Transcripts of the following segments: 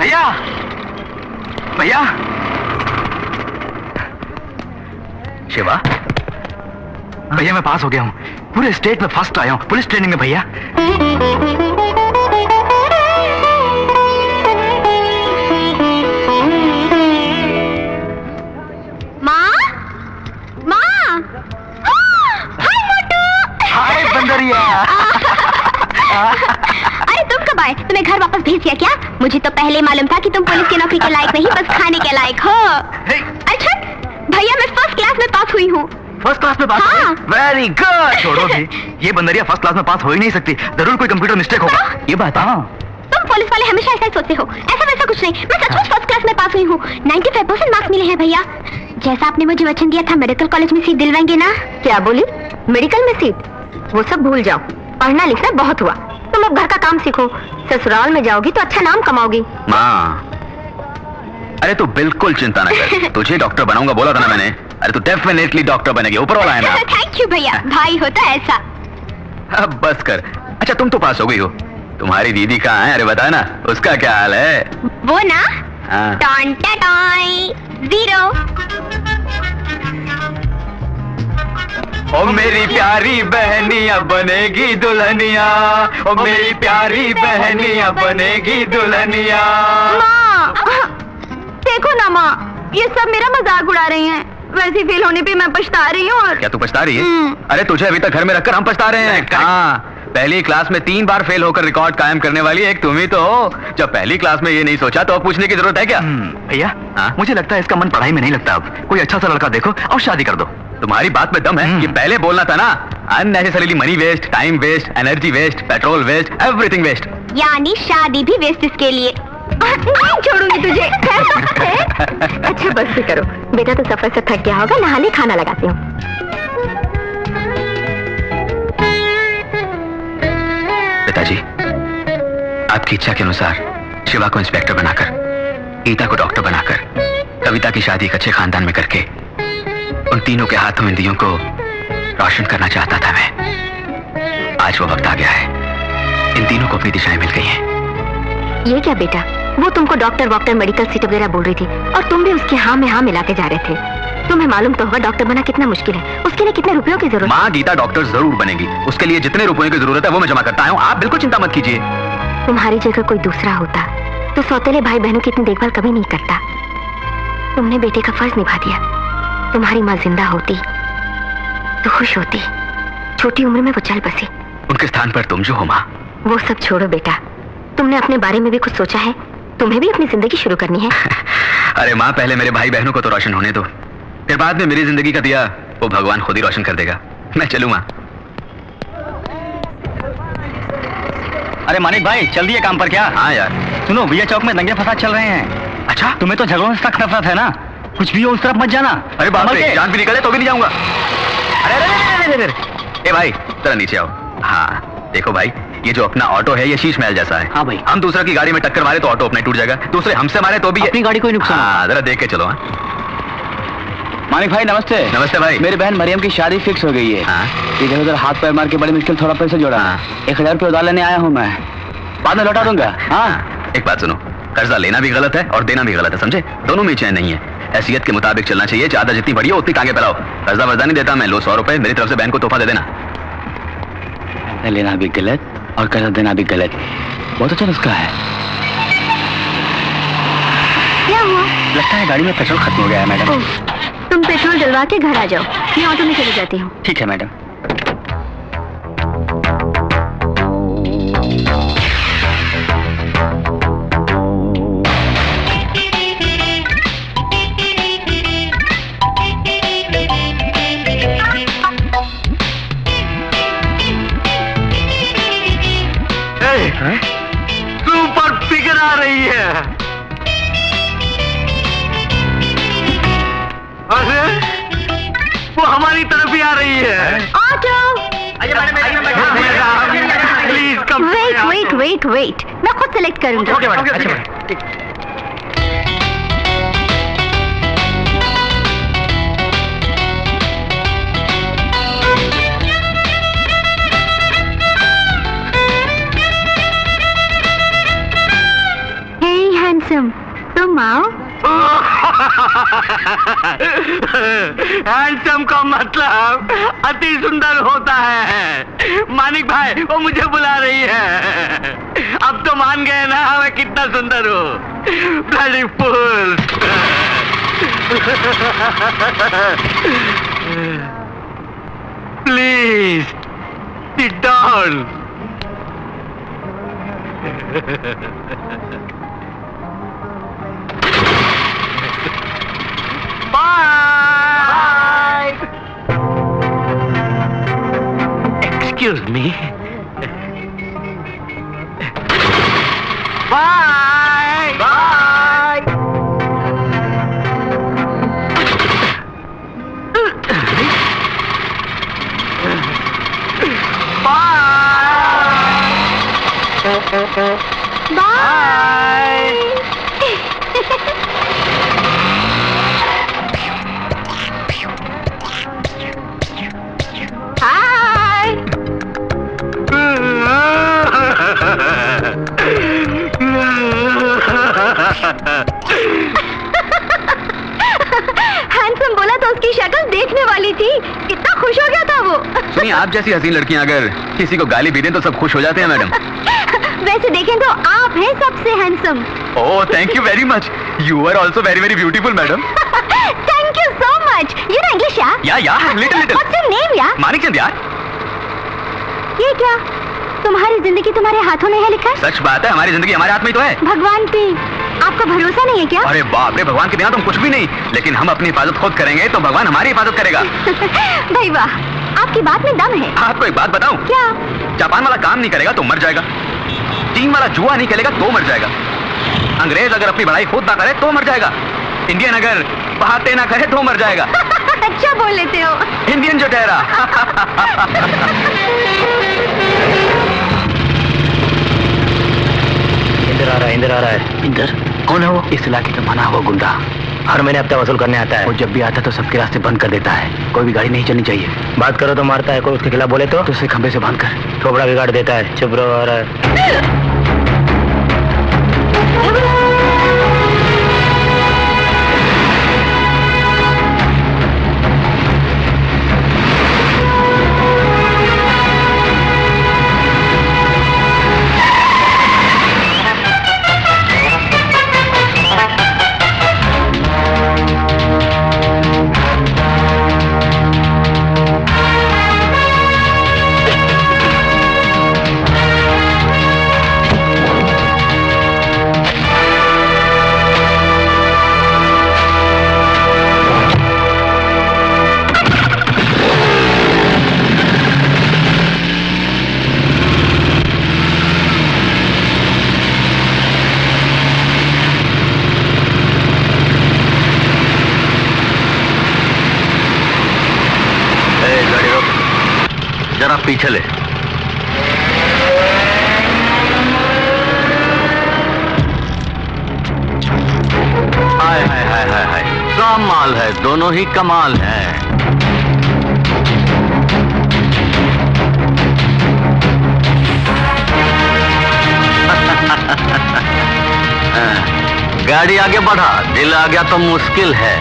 भैया भैया। शिवा भैया मैं पास हो गया हूँ, पूरे स्टेट में फर्स्ट आया हूँ पुलिस ट्रेनिंग में भैया। माँ माँ, हाय मोटू। हाय बंदरिया। अरे तुम कब आए? तुम्हें घर वापस भेज दिया क्या? मुझे तो पहले ही मालूम था कि तुम पुलिस की नौकरी के लायक नहीं, बस खाने के लायक हो। अच्छा भैया मैं फर्स्ट क्लास में पास हुई हूँ। फर्स्ट क्लास में पास? हाँ। Very good. छोड़ो भी, ये बंदरिया फर्स्ट क्लास में पास हो ही नहीं सकती, जरूर कोई कंप्यूटर मिस्टेक होगा। ये बात है। तुम पुलिस वाले हमेशा ऐसा ही सोचते हो, ऐसा वैसा कुछ नहीं। मैं सचमुच फर्स्ट क्लास में पास हुई हूँ, 95% मार्क्स मिले हैं भैया। जैसा आपने मुझे वचन दिया था मेडिकल कॉलेज में सीट दिलवाएंगे ना। क्या बोली? मेडिकल में सीट? वो सब भूल जाओ, पढ़ना लिखना बहुत हुआ। तुम अब घर का काम सीखो, ससुराल में जाओगी तो अच्छा नाम कमाओगी। माँ अरे तू बिल्कुल चिंता न कर, तुझे डॉक्टर बनाऊंगा बोला था ना मैंने। अरे तू डेफिनेटली डॉक्टर बनेगी, ऊपर वाला है ना। थैंक यू भैया, भाई होता ऐसा। अब बस कर। अच्छा तुम तो पास हो गई हो, तुम्हारी दीदी कहाँ है? अरे बता ना, उसका क्या हाल है? वो ना हाँ। Ton toy 0। ओ मेरी प्यारी बहनिया बनेगी दुल्हनिया, ओ मेरी प्यारी बहनिया बनेगी दुल्हनिया। माँ देखो ना माँ, ये सब मेरा मजाक उड़ा रही हैं। वैसे फेल होने पे मैं पछता रही हूँ। और क्या तू पछता रही है? अरे तुझे अभी तक घर में रखकर हम पछता रहे हैं। हाँ, पहली क्लास में 3 बार फेल होकर रिकॉर्ड कायम करने वाली एक तुम ही तो हो। जब पहली क्लास में ये नहीं सोचा तो अब पूछने की जरूरत है क्या? भैया मुझे लगता है इसका मन पढ़ाई में नहीं लगता। अब कोई अच्छा सा लड़का देखो और शादी कर दो। तुम्हारी बात में दम है, ये पहले बोलना था ना। Unnecessarily money waste, time waste, energy waste, petrol waste, everything waste. यानी शादी भी वेस्ट इसके लिए। नहीं छोड़ूंगी तुझे। अच्छा बस भी करो बेटा, तो सफर से थक गया होगा, नहा ले, खाना लगाती हूँ। पिताजी आपकी इच्छा के अनुसार शिवा को इंस्पेक्टर बनाकर, गीता को डॉक्टर बनाकर, कविता की शादी एक अच्छे खानदान में करके उन तीनों के हाथों में दियों को रोशन करना चाहता था मैं। आज वो वक्त आ गया है, इन तीनों को अपनी दिशाएं मिल गई हैं। ये क्या बेटा, वो तुमको डॉक्टर वॉक्टर मेडिकल सीट वगैरह बोल रही थी और तुम भी उसके हाँ में हाँ मिलाते जा रहे थे। तुम्हें मालूम तो होगा डॉक्टर बना कितना मुश्किल है, उसके लिए कितने रुपयों की जरूरत। माँ गीता डॉक्टर जरूर बनेगी, उसके लिए जितने रुपयों की जरूरत है वो मैं जमा करता हूँ, आप बिल्कुल चिंता मत कीजिए। तुम्हारी जगह कोई दूसरा होता तो सौतेले भाई बहनों की इतनी देखभाल कभी नहीं करता। तुमने बेटे का फर्ज निभा दिया। तुम्हारी माँ जिंदा होती तो खुश होती, छोटी उम्र में वो चल बसी। उनके स्थान पर तुम जो हो माँ। वो सब छोड़ो बेटा, तुमने अपने बारे में भी कुछ सोचा है? तुम्हें भी अपनी जिंदगी शुरू करनी है। अरे माँ पहले मेरे भाई बहनों को तो रोशन होने दो, फिर बाद में मेरी जिंदगी का दिया वो भगवान खुद ही रोशन कर देगा। मैं चलूँ माँ। अरे मानिक भाई चल दिए काम पर क्या? हाँ यार। सुनो भैया चौक में दंगे फसाद चल रहे हैं। अच्छा तुम्हें तो झगड़ों से सख्त नफरत है ना, कुछ भी हो उस तरफ मत जाना। अरे बाप रे, जान भी निकले तो भी नहीं जाऊंगा। अरे अरे अरे अरे अरे ए भाई जरा नीचे आओ। हाँ देखो भाई, ये जो अपना ऑटो है ये शीश महल जैसा है। हाँ भाई। हम दूसरे की गाड़ी में टक्कर मारे तो ऑटो अपना टूट जाएगा, दूसरे हमसे मारे तो भी अपनी गाड़ी को ही नुकसान। हाँ जरा देख के चलो। मानिक भाई नमस्ते। नमस्ते भाई। मेरी बहन मरियम की शादी फिक्स हो गई है। हाँ? इधर उधर हाथ पैर मार के बड़ी मुश्किल थोड़ा पैसे जोड़ा। 1000 रुपये उधार लेने आया हूँ मैं, बाद में लौटा दूंगा। हाँ एक बात सुनो, कर्जा लेना भी गलत है और देना भी गलत है, समझे? दोनों में चैन नहीं है, हैसियत के मुताबिक चलना चाहिए। ज्यादा जितनी बड़ी हो उतनी टांगे फैलाओ। कर्जा वर्जा नहीं देता मैं, लो 100 रुपए मेरी तरफ से बहन को तोहफा दे देना। लेना भी गलत और कर्जा देना भी गलत, बहुत अच्छा नुस्खा है। क्या हुआ? लगता है गाड़ी में पेट्रोल खत्म हो गया है मैडम। तुम पेट्रोल डलवा के घर आ जाओ, मैं ऑटो में चली जाती हूँ। ठीक है मैडम। सुपर फिगर आ रही है। अरे वो हमारी तरफ ही आ रही है। Auto please come. Wait wait wait wait, मैं खुद सेलेक्ट करूंगी। ओके मैडम, अच्छा मैडम। हैंडसम, तुम आओ। हैंडसम का मतलब अति सुंदर होता है। मानिक भाई वो मुझे बुला रही है। अब तो मान गए ना मैं कितना सुंदर हूँ। Bloody fool. Please sit down. Bye. Excuse me. Bye. Bye. Bye. Hi. Handsome बोला तो उसकी शक्ल देखने वाली थी। कितना खुश हो गया था वो। सुनिए, आप जैसी हसीन लड़कियां अगर किसी को गाली भी दें तो सब खुश हो जाते हैं मैडम। वैसे देखें तो आप हैं सबसे handsome. Oh thank you very much. You are also very very beautiful madam. Thank you so much. You know English या little little. What's your name यार? मानिकचंद यार। ये क्या? तुम्हारी जिंदगी तुम्हारे हाथों में है लिखा? सच बात है, हमारी जिंदगी हमारे हाथ में ही तो है। भगवान पे आपका भरोसा नहीं है क्या? अरे बाप रे, भगवान के बिना तुम कुछ भी नहीं। लेकिन हम अपनी हिफाजत खुद करेंगे तो भगवान हमारी हिफाजत करेगा। भाई वाह, आपकी बात में दम है। आपको एक बात बताऊं? क्या? जापान वाला काम नहीं करेगा तो मर जाएगा। चीन वाला जुआ नहीं खेलेगा तो मर जाएगा। अंग्रेज अगर अपनी पढ़ाई खुद ना करे तो मर जाएगा। इंडियन अगर बातें ना करे तो मर जाएगा। अच्छा बोल लेते हो। इंडियन जो ठहरा। इधर आ रहा है। इधर कौन है वो? इस इलाके का माना हुआ गुंडा, हर महीने हफ्ता वसूल करने आता है। वो जब भी आता है तो सबके रास्ते बंद कर देता है। कोई भी गाड़ी नहीं चलनी चाहिए। बात करो तो मारता है, कोई उसके खिलाफ बोले तो उसे खंबे से बांध कर थोबड़ा बिगाड़ देता है। चुप रहो। आ रहा है। जरा पीछे ले। हाय हाय हाय हाय हाय, कमाल है, दोनों ही कमाल है। गाड़ी आगे बढ़ा, दिल आ गया तो मुश्किल है।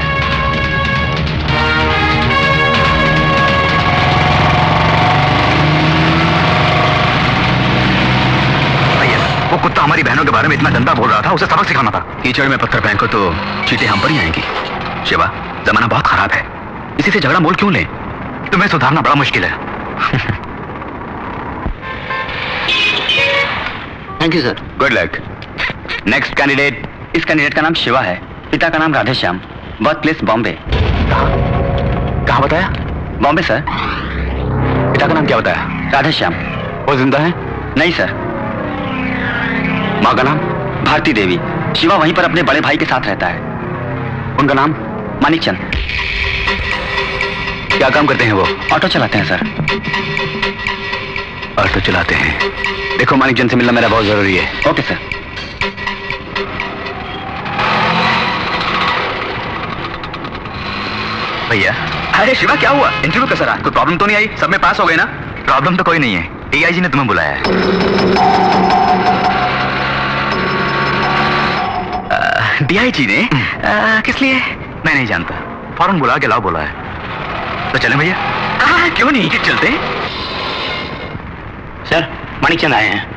वो कुत्ता हमारी बहनों के बारे में इतना गंदा बोल रहा था, उसे सबक सिखाना था। कीचड़ में पत्थर फेंको तो चींटी हम पर ही आएंगी। शिवा, जमाना बहुत खराब है, इसी से झगड़ा मोल क्यों ले? तुम्हें सुधारना बड़ा मुश्किल है। Thank you sir. Good luck. Next candidate. इस कैंडिडेट का नाम शिवा है, पिता का नाम राधेश्याम, बर्थ प्लेस बॉम्बे। कहाँ बताया? बॉम्बे सर। पिता का नाम क्या बताया? राधेश्याम। वो जिंदा है? नहीं सर। माँ का नाम? भारती देवी। शिवा वहीं पर अपने बड़े भाई के साथ रहता है। उनका नाम? मानिकचंद। क्या काम करते हैं वो? ऑटो चलाते हैं सर। ऑटो चलाते हैं। देखो, मानिकचंद से मिलना मेरा बहुत जरूरी है। Okay sir. भैया। अरे शिवा, क्या हुआ? इंटरव्यू कैसा रहा? कोई प्रॉब्लम तो नहीं आई? सब में पास हो गए ना? प्रॉब्लम तो कोई नहीं है, डीआईजी ने तुम्हें बुलाया है। डीआईजी ने किस लिए? मैं नहीं जानता, फौरन बुला के लाओ बोला है। तो चलें भैया? क्यों नहीं, चलते हैं। सर, माणिकचंद आए हैं।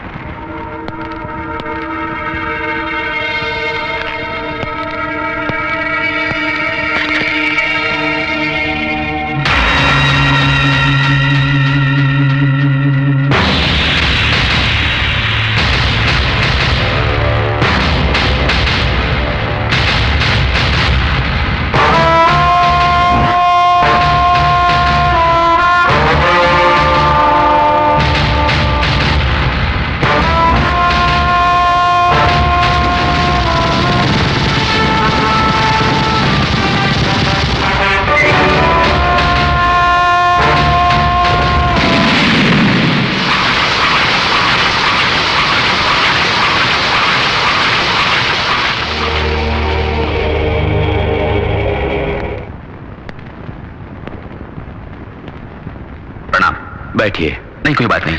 बैठिए। नहीं, कोई बात नहीं।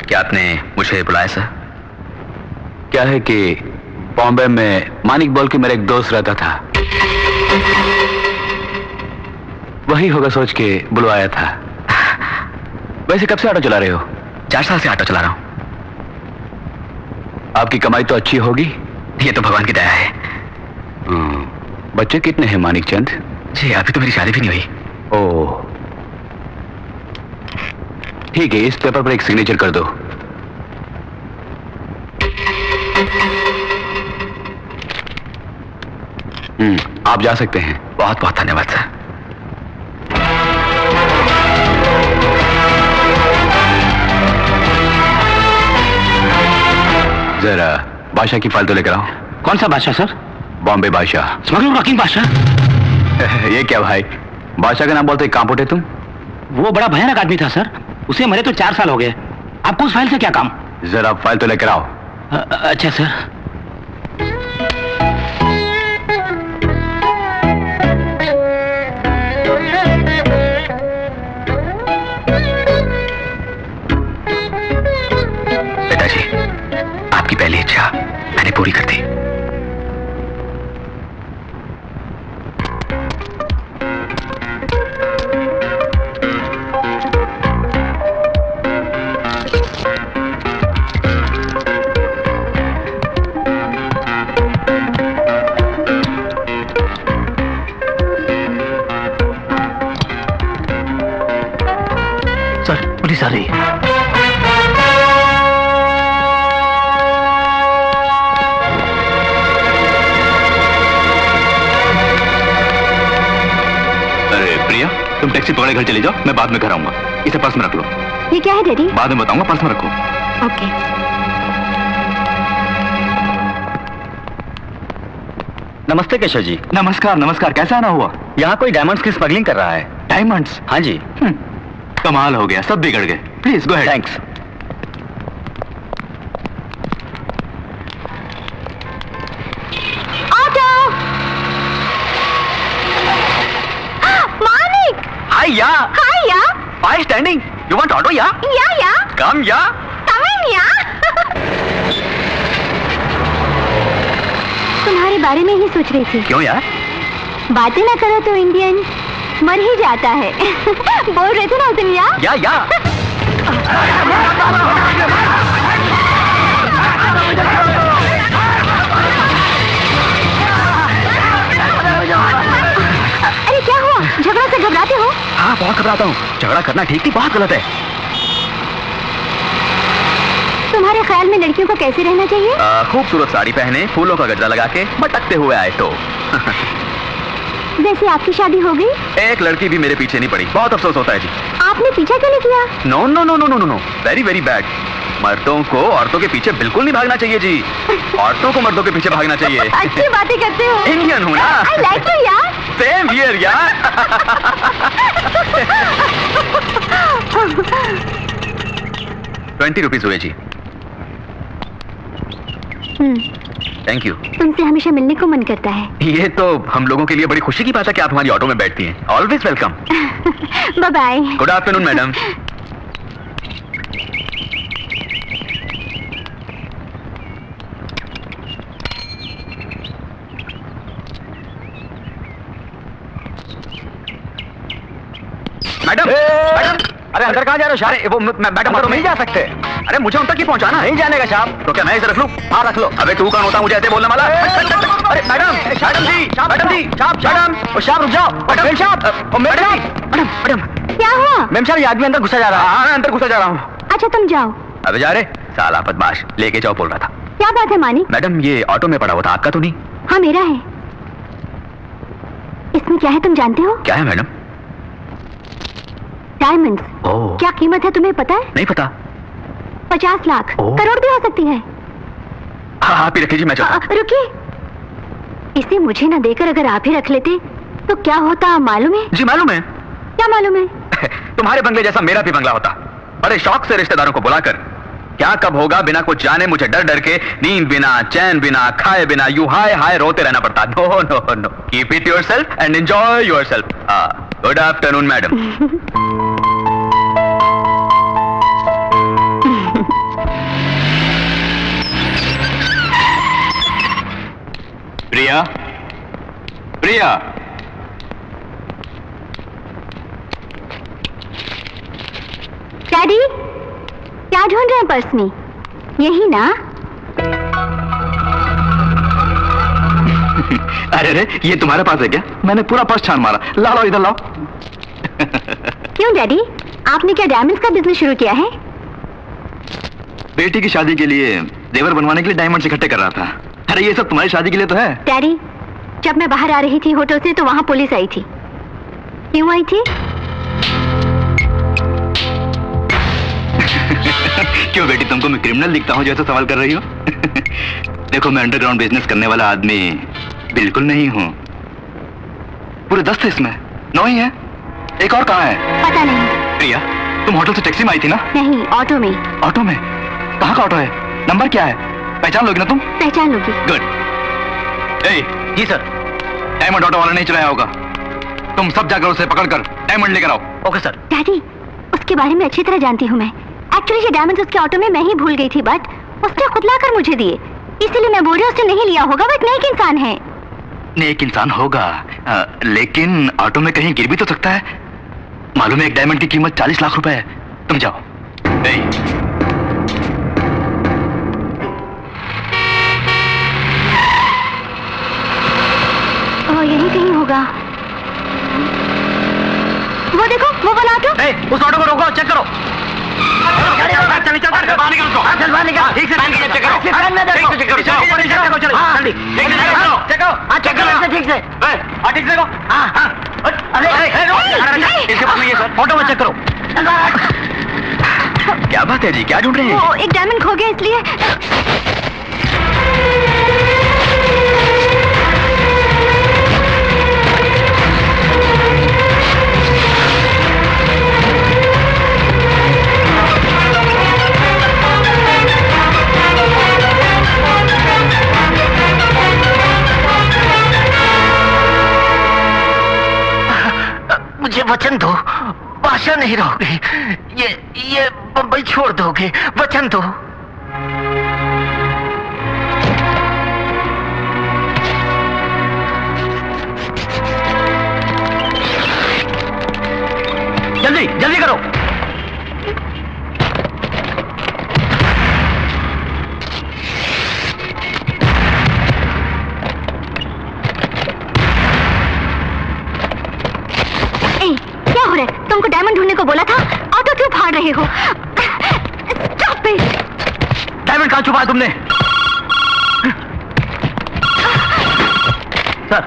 क्या आपने मुझे बुलाया सर? क्या है कि बॉम्बे में मानिक बोल के मेरा एक दोस्त रहता था, वही होगा सोच के बुलवाया था। वैसे कब से ऑटो चला रहे हो? 4 साल से ऑटो चला रहा हूं। आपकी कमाई तो अच्छी होगी। ये तो भगवान की दया है। बच्चे कितने हैं मानिक चंद? जी अभी तो मेरी शादी भी नहीं हुई। ओह ठीक है, इस पेपर पर एक सिग्नेचर कर दो। आप जा सकते हैं। बहुत बहुत धन्यवाद सर। जरा बादशाह की फाइल तो लेकर आओ। कौन सा बादशाह सर? बॉम्बे बादशाह। स्मगलर रॉकिंग बादशाह? ये क्या भाई, बादशाह का नाम बोलते कहां पुटे तुम? वो बड़ा भयानक आदमी था सर, उसे मरे तो 4 साल हो गए। आपको उस फाइल से क्या काम? जरा फाइल तो लेकर आओ। अच्छा सर। पिताजी, आपकी पहली इच्छा मैंने पूरी कर दी। पुलिस आ रही है। अरे प्रिया, तुम टैक्सी पकड़े घर चले जाओ, मैं बाद में घर आऊंगा। इसे पर्स में रख लो। ये क्या है डैडी? बाद में बताऊंगा, पर्स में रखो। ओके। नमस्ते केशव जी। नमस्कार नमस्कार, कैसा आना हुआ? यहाँ कोई डायमंड्स की स्मगलिंग कर रहा है। डायमंड्स? हाँ जी। कमाल हो गया, सब बिगड़ गए। Please go ahead. Thanks. Auto! Manik! Hi ya, hi या! why standing? You want auto या? या Come या? कमिंग या! तुम्हारे बारे में ही सोच रही थी। क्यों यार? बातें ना करो तो इंडियन मर ही जाता है। बोल रहे थे ना उस दिन या? या अरे क्या हुआ? झगड़ा से घबराते हो? हाँ बहुत घबराता हूँ। झगड़ा करना ठीक नहीं, बहुत गलत है। तुम्हारे ख्याल में लड़कियों को कैसे रहना चाहिए? खूबसूरत साड़ी पहने, फूलों का गजरा लगा के, मटकते हुए आए तो। वैसे आपकी शादी हो गई? एक लड़की भी मेरे पीछे नहीं पड़ी, बहुत अफसोस होता है जी। आपने पीछा क्यों नहीं किया? No no no no no no, very very bad. मर्दों को औरतों के पीछे बिल्कुल नहीं भागना चाहिए जी। औरतों को मर्दों के पीछे भागना चाहिए। अच्छी बातें करते हो। इंडियन हूँ ना। I like you यार। सेम हियर यार। 20 रुपीज हुए जी। Thank you. तुमसे हमेशा मिलने को मन करता है। ये तो हम लोगों के लिए बड़ी खुशी की बात है कि आप हमारी ऑटो में बैठती हैं। Always welcome. Bye bye. Good afternoon madam. Madam madam, अरे अंदर कहाँ जा रहे हो? अरे वो मैडम अंदर नहीं जा सकते। अरे मुझे उन तक ही पहुंचाना है। नहीं जाने का साहब। तो क्या मैं इसे रख लूं? हाँ रख लो। अबे तू कौन होता मुझे ऐसे बोलने वाला? अरे मैडम मैडम जी मैडम जी मैडम ओ साहब रुक जाओ। मेम साहब, ओ मेम साहब। Madam madam. क्या हुआ? मेम साहब, ये आदमी अंदर घुसा जा रहा है। हाँ मैं अंदर घुसा जा रहा हूँ। अच्छा तुम जाओ। अबे जा रे साला बदमाश, लेके जाओ बोल रहा था। क्या बात है मानिक? मैडम ये ऑटो में पड़ा हुआ था, आपका तो नहीं? हाँ मेरा है। इसमें क्या है तुम जानते हो? क्या है मैडम? डायमंड्स। ओह क्या कीमत है तुम्हें पता है? नहीं पता। 50 लाख, ओह। करोड़ भी हो सकती है। हाँ आप ही रखिए जी, मैं चलता हूँ। रुकिए, इसे मुझे ना देकर अगर आप ही रख लेते तो क्या होता मालूम है? जी मालूम है। क्या मालूम है? तुम्हारे बंगले जैसा मेरा भी बंगला होता। बड़े शौक से रिश्तेदारों को बुलाकर क्या कब होगा बिना कुछ जाने मुझे डर डर के नींद बिना चैन बिना खाए बिना यूं हाय हाय रोते रहना पड़ता। No no no, keep it yourself and enjoy yourself. Good afternoon madam. Priya Priya, daddy, क्या ढूंढ रहे हैं पर्स में? यही ना? अरे रे ये तुम्हारे पास है क्या? मैंने पूरा पर्स छान मारा। लाओ इधर लाओ। क्यों डैडी, आपने क्या डायमंड्स का बिजनेस शुरू किया है? बेटी की शादी के लिए जेवर बनवाने के लिए डायमंड इकट्ठे कर रहा था। अरे ये सब तुम्हारी शादी के लिए तो है। डैडी, जब मैं बाहर आ रही थी होटल से तो वहां पुलिस आई थी। क्यों आई थी? क्यों बेटी, तुमको मैं क्रिमिनल दिखता हूँ जैसा सवाल कर रही हो? देखो मैं अंडरग्राउंड बिजनेस करने वाला आदमी बिल्कुल नहीं हूँ। पूरे 10 थे इसमें, 9 ही है। एक और कहाँ है? पता नहीं। प्रिया, तुम होटल से टैक्सी में आई थी ना? नहीं, ऑटो में। ऑटो में? कहाँ का ऑटो है? नंबर क्या है? पहचान लोगी ना तुम? पहचान लोगी। गुड। ए जी सर। डायमंड ऑटो वाला नहीं चलाया होगा। तुम सब जाकर उसे पकड़कर डायमंड लेकर आओ। Okay sir. डैडी, उसके बारे में अच्छी तरह जानती हूँ मैं। एक्चुअली ये डायमंड्स उसके ऑटो में मैं ही भूल गई थी, बट उसने खुद लाकर मुझे दिए। इसीलिए मैं बोल रही हूँ उसने नहीं लिया होगा। वो एक नेक इंसान है। नेक इंसान होगा, लेकिन ऑटो में कहीं गिर भी तो सकता है। मालूम है एक डायमंड की कीमत 40 लाख रुपए है। तुम जाओ। यही कहीं होगा। वो देखो, वो वाला ऑटो। उस ऑटो को रोको, चेक करो। ऑटो में चेक करो। क्या बात है जी, क्या ढूंढ रहे हैं? वो एक डायमंड खो गया इसलिए। मुझे वचन दो, भाषा नहीं रहोगे। ये बम्बई छोड़ दोगे, वचन दो। जल्दी जल्दी करो। क्या हो रहा है? तुमको डायमंड ढूंढने को बोला था, ऑटो क्यों फाड़ रहे हो? Stop it! डायमंड कहाँ छुपाया तुमने? सर,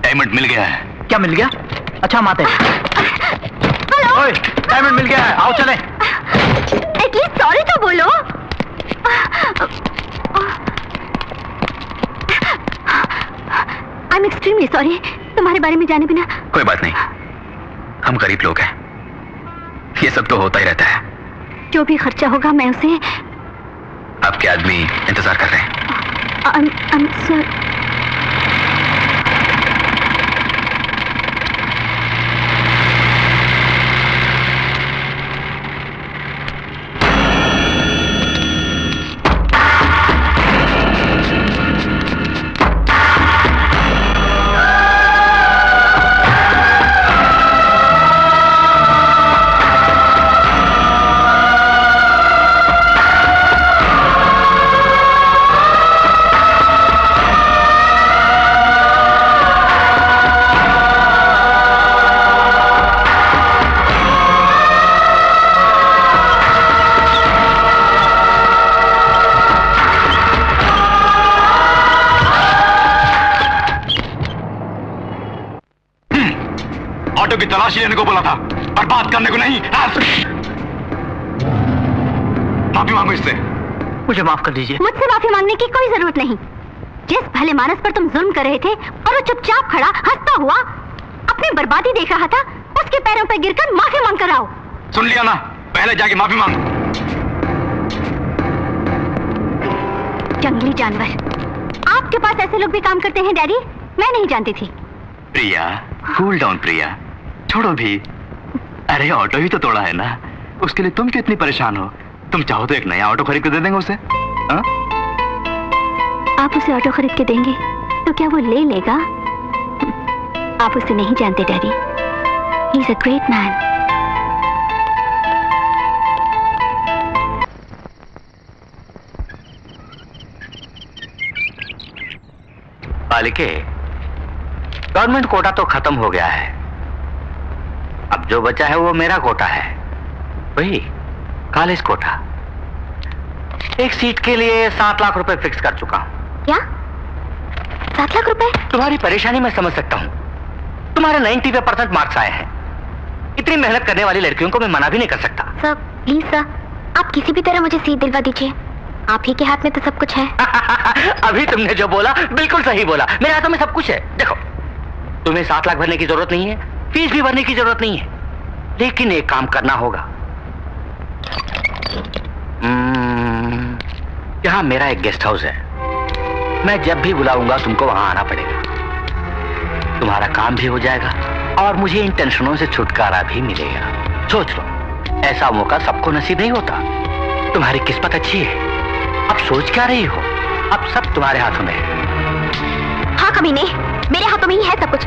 डायमंड मिल गया है। क्या मिल गया? अच्छा हम आते हैं। ओए, डायमंड मिल गया है, आओ चले। एटलीस्ट सॉरी तो बोलो। आई एम एक्सट्रीमली सॉरी, तुम्हारे बारे में जाने बिना। कोई बात नहीं, हम गरीब लोग हैं, ये सब तो होता ही रहता है। जो भी खर्चा होगा मैं उसे। आपके आदमी इंतजार कर रहे हैं। सर, ऑटो की तलाशी लेने को बोला था, बर्बाद करने को नहीं। माफी मांगो इससे। मुझे माफ कर दीजिए। मुझसे माफी मांगने की कोई जरूरत नहीं। जिस भले मानस पर तुम जुल्म कर रहे थे और वो चुपचाप खड़ा हंसता हुआ अपनी बर्बादी देख रहा था, उसके पैरों पर गिरकर माफी मांग कर आओ। सुन लिया ना, पहले जाके माफी मांग। जंगली जानवर, आपके पास ऐसे लोग भी काम करते हैं डैडी? मैं नहीं जानती थी। प्रिया, कूल डाउन प्रिया, छोड़ो भी। अरे ऑटो ही तो तोड़ा है ना, उसके लिए तुम क्यों इतनी परेशान हो? तुम चाहो तो एक नया ऑटो खरीद के दे देंगे उसे। हा? आप उसे ऑटो खरीद के देंगे तो क्या वो ले लेगा? आप उसे नहीं जानते daddy, he is a great man. बालिके, गवर्नमेंट कोटा तो खत्म हो गया है। अब जो बचा है वो मेरा कोटा है, वही कॉलेज कोटा। एक सीट के लिए 7 लाख रुपए फिक्स कर चुका हूं। क्या 7 लाख रुपए? तुम्हारी परेशानी मैं समझ सकता हूं। तुम्हारे 95% मार्क्स आए हैं। इतनी मेहनत करने वाली लड़कियों को मैं मना भी नहीं कर सकता। सर प्लीज सर, आप किसी भी तरह मुझे सीट दिलवा दीजिए। आप ही के हाथ में तो सब कुछ है। अभी तुमने जो बोला बिल्कुल सही बोला। मेरे हाथों में सब कुछ है। देखो, तुम्हें 7 लाख भरने की जरूरत नहीं है, फीस भी भरने की जरूरत नहीं है, लेकिन एक काम करना होगा। यहाँ मेरा एक गेस्ट हाउस है। मैं जब भी बुलाऊंगा तुमको वहां आना पड़ेगा। तुम्हारा काम भी हो जाएगा और मुझे इन टेंशनों से छुटकारा भी मिलेगा। सोच लो, ऐसा मौका सबको नसीब नहीं होता। तुम्हारी किस्मत अच्छी है। अब सोच क्या रही हो? अब सब तुम्हारे हाथों में है। हाँ कमीने, मेरे हाथों में ही है सब कुछ।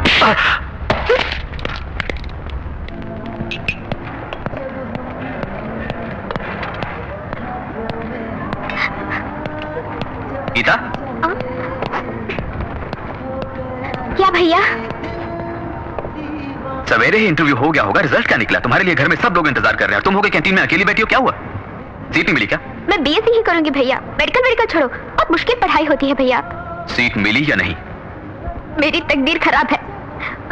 गीता, क्या भैया? सवेरे ही इंटरव्यू हो गया होगा, रिजल्ट क्या निकला? तुम्हारे लिए घर में सब लोग इंतजार कर रहे हैं और तुम हो गए कैंटीन में अकेली बैठी हो। क्या हुआ? सीट नहीं मिली क्या? मैं बीएससी ही करूंगी भैया। मेडिकल छोड़ो, बहुत मुश्किल पढ़ाई होती है भैया। सीट मिली या नहीं? मेरी तकदीर खराब है,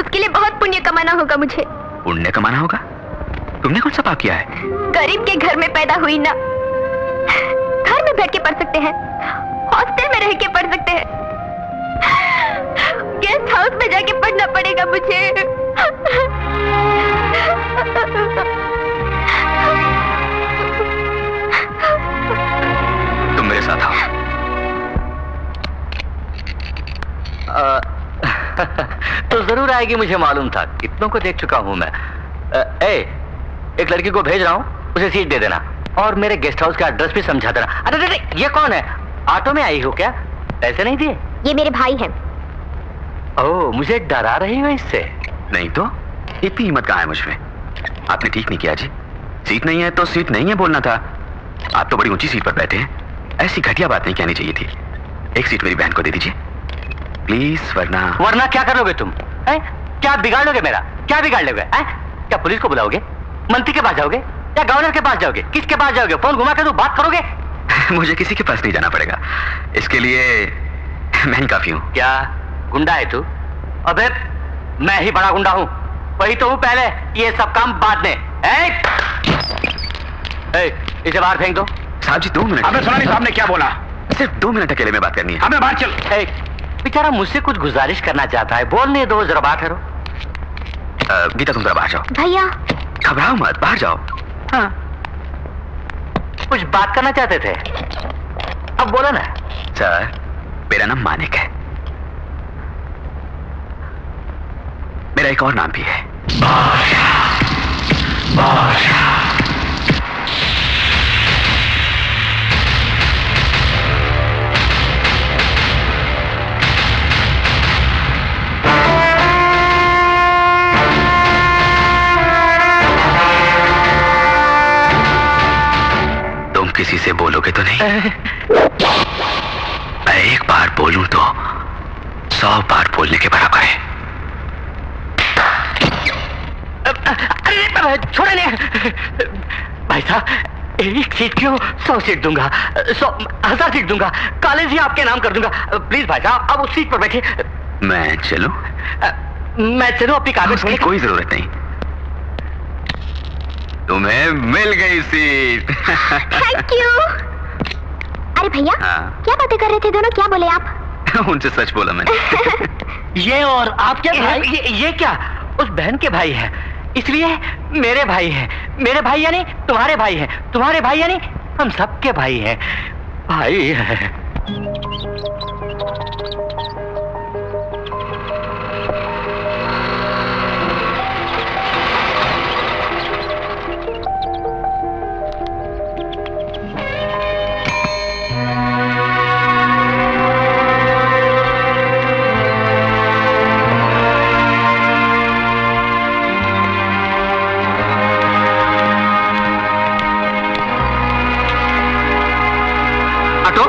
उसके लिए बहुत पुण्य कमाना होगा मुझे। पुण्य कमाना होगा? तुमने कौन सा पाप किया है? गरीब के घर में पैदा हुई ना। घर में बैठ के पढ़ सकते हैं, हॉस्टल में रह के पढ़ सकते हैं, गेस्ट हाउस में जाके पढ़ना पड़ेगा मुझे। तुम मेरे साथ आओ। तो जरूर आएगी, मुझे मालूम था। कितनों को देख चुका हूं मैं। एक लड़की को भेज रहा हूं, उसे सीट दे देना और मेरे गेस्ट हाउस का एड्रेस भी समझा देना। अरे ये कौन है? ऑटो में आई हो क्या? पैसे नहीं दिए? ये मेरे भाई हैं। ओह, मुझे डरा रही हो इससे? नहीं तो इतनी हिम्मत कहाँ है मुझमें? आपने ठीक नहीं किया जी। सीट नहीं है तो सीट नहीं है बोलना था। आप तो बड़ी ऊंची सीट पर बैठे हैं, ऐसी घटिया बात नहीं कहनी चाहिए थी। एक सीट मेरी बहन को दे दीजिए प्लीज, वरना क्या कर लोगे तुम? क्या बिगाड़ लोगे मेरा? क्या बिगाड़ लोगे? क्या पुलिस को बुलाओगे? मंत्री के पास जाओगे या गवर्नर के पास जाओगे? किसके पास जाओगे? फोन घुमा के तो बात करोगे? मुझे किसी के पास नहीं जाना पड़ेगा, इसके लिए मैं ही काफी हूँ। क्या गुंडा है तू? अबे मैं ही बड़ा गुंडा हूँ, वही तो हूँ पहले, ये सब काम बाद में। इसे बाहर फेंक दो। साहब जी 2 मिनट। आपने सुना नहीं साहब ने क्या बोला? सिर्फ 2 मिनट अकेले में बात करनी है। हमें बाहर चल। बेचारा मुझसे कुछ गुजारिश करना चाहता है, बोलने दो, जरा बात करो। गीता तुम जरा बाहर जाओ। भैया घबराओ मत, बाहर जाओ। हाँ, कुछ बात करना चाहते थे, अब बोलो ना। सर मेरा नाम मानिक है, मेरा एक और नाम भी है, बादशाह। बादशाह। किसी से बोलोगे तो नहीं? मैं एक बार बोलूं तो 100 बार बोलने के बराबर है। अरे छोड़े नहीं भाई साहब, एक सीट क्यों 100 सीट दूंगा, 100,000 सीट दूंगा, कॉलेज ही आपके नाम कर दूंगा। प्लीज भाई साहब, अब उस सीट पर बैठे। मैं चलूं? मैं चलूं अपनी कागज उसकी कोई जरूरत नहीं, तुम्हें मिल गई सीट। Thank you. अरे भैया, हाँ। क्या बातें कर रहे थे दोनों, क्या बोले आप? उनसे सच बोला मैंने। ये और आपके भाई? ये क्या? उस बहन के भाई है, इसलिए मेरे भाई है। मेरे भाई यानी तुम्हारे भाई है, तुम्हारे भाई यानी हम सबके भाई है। भाई है। ऑटो,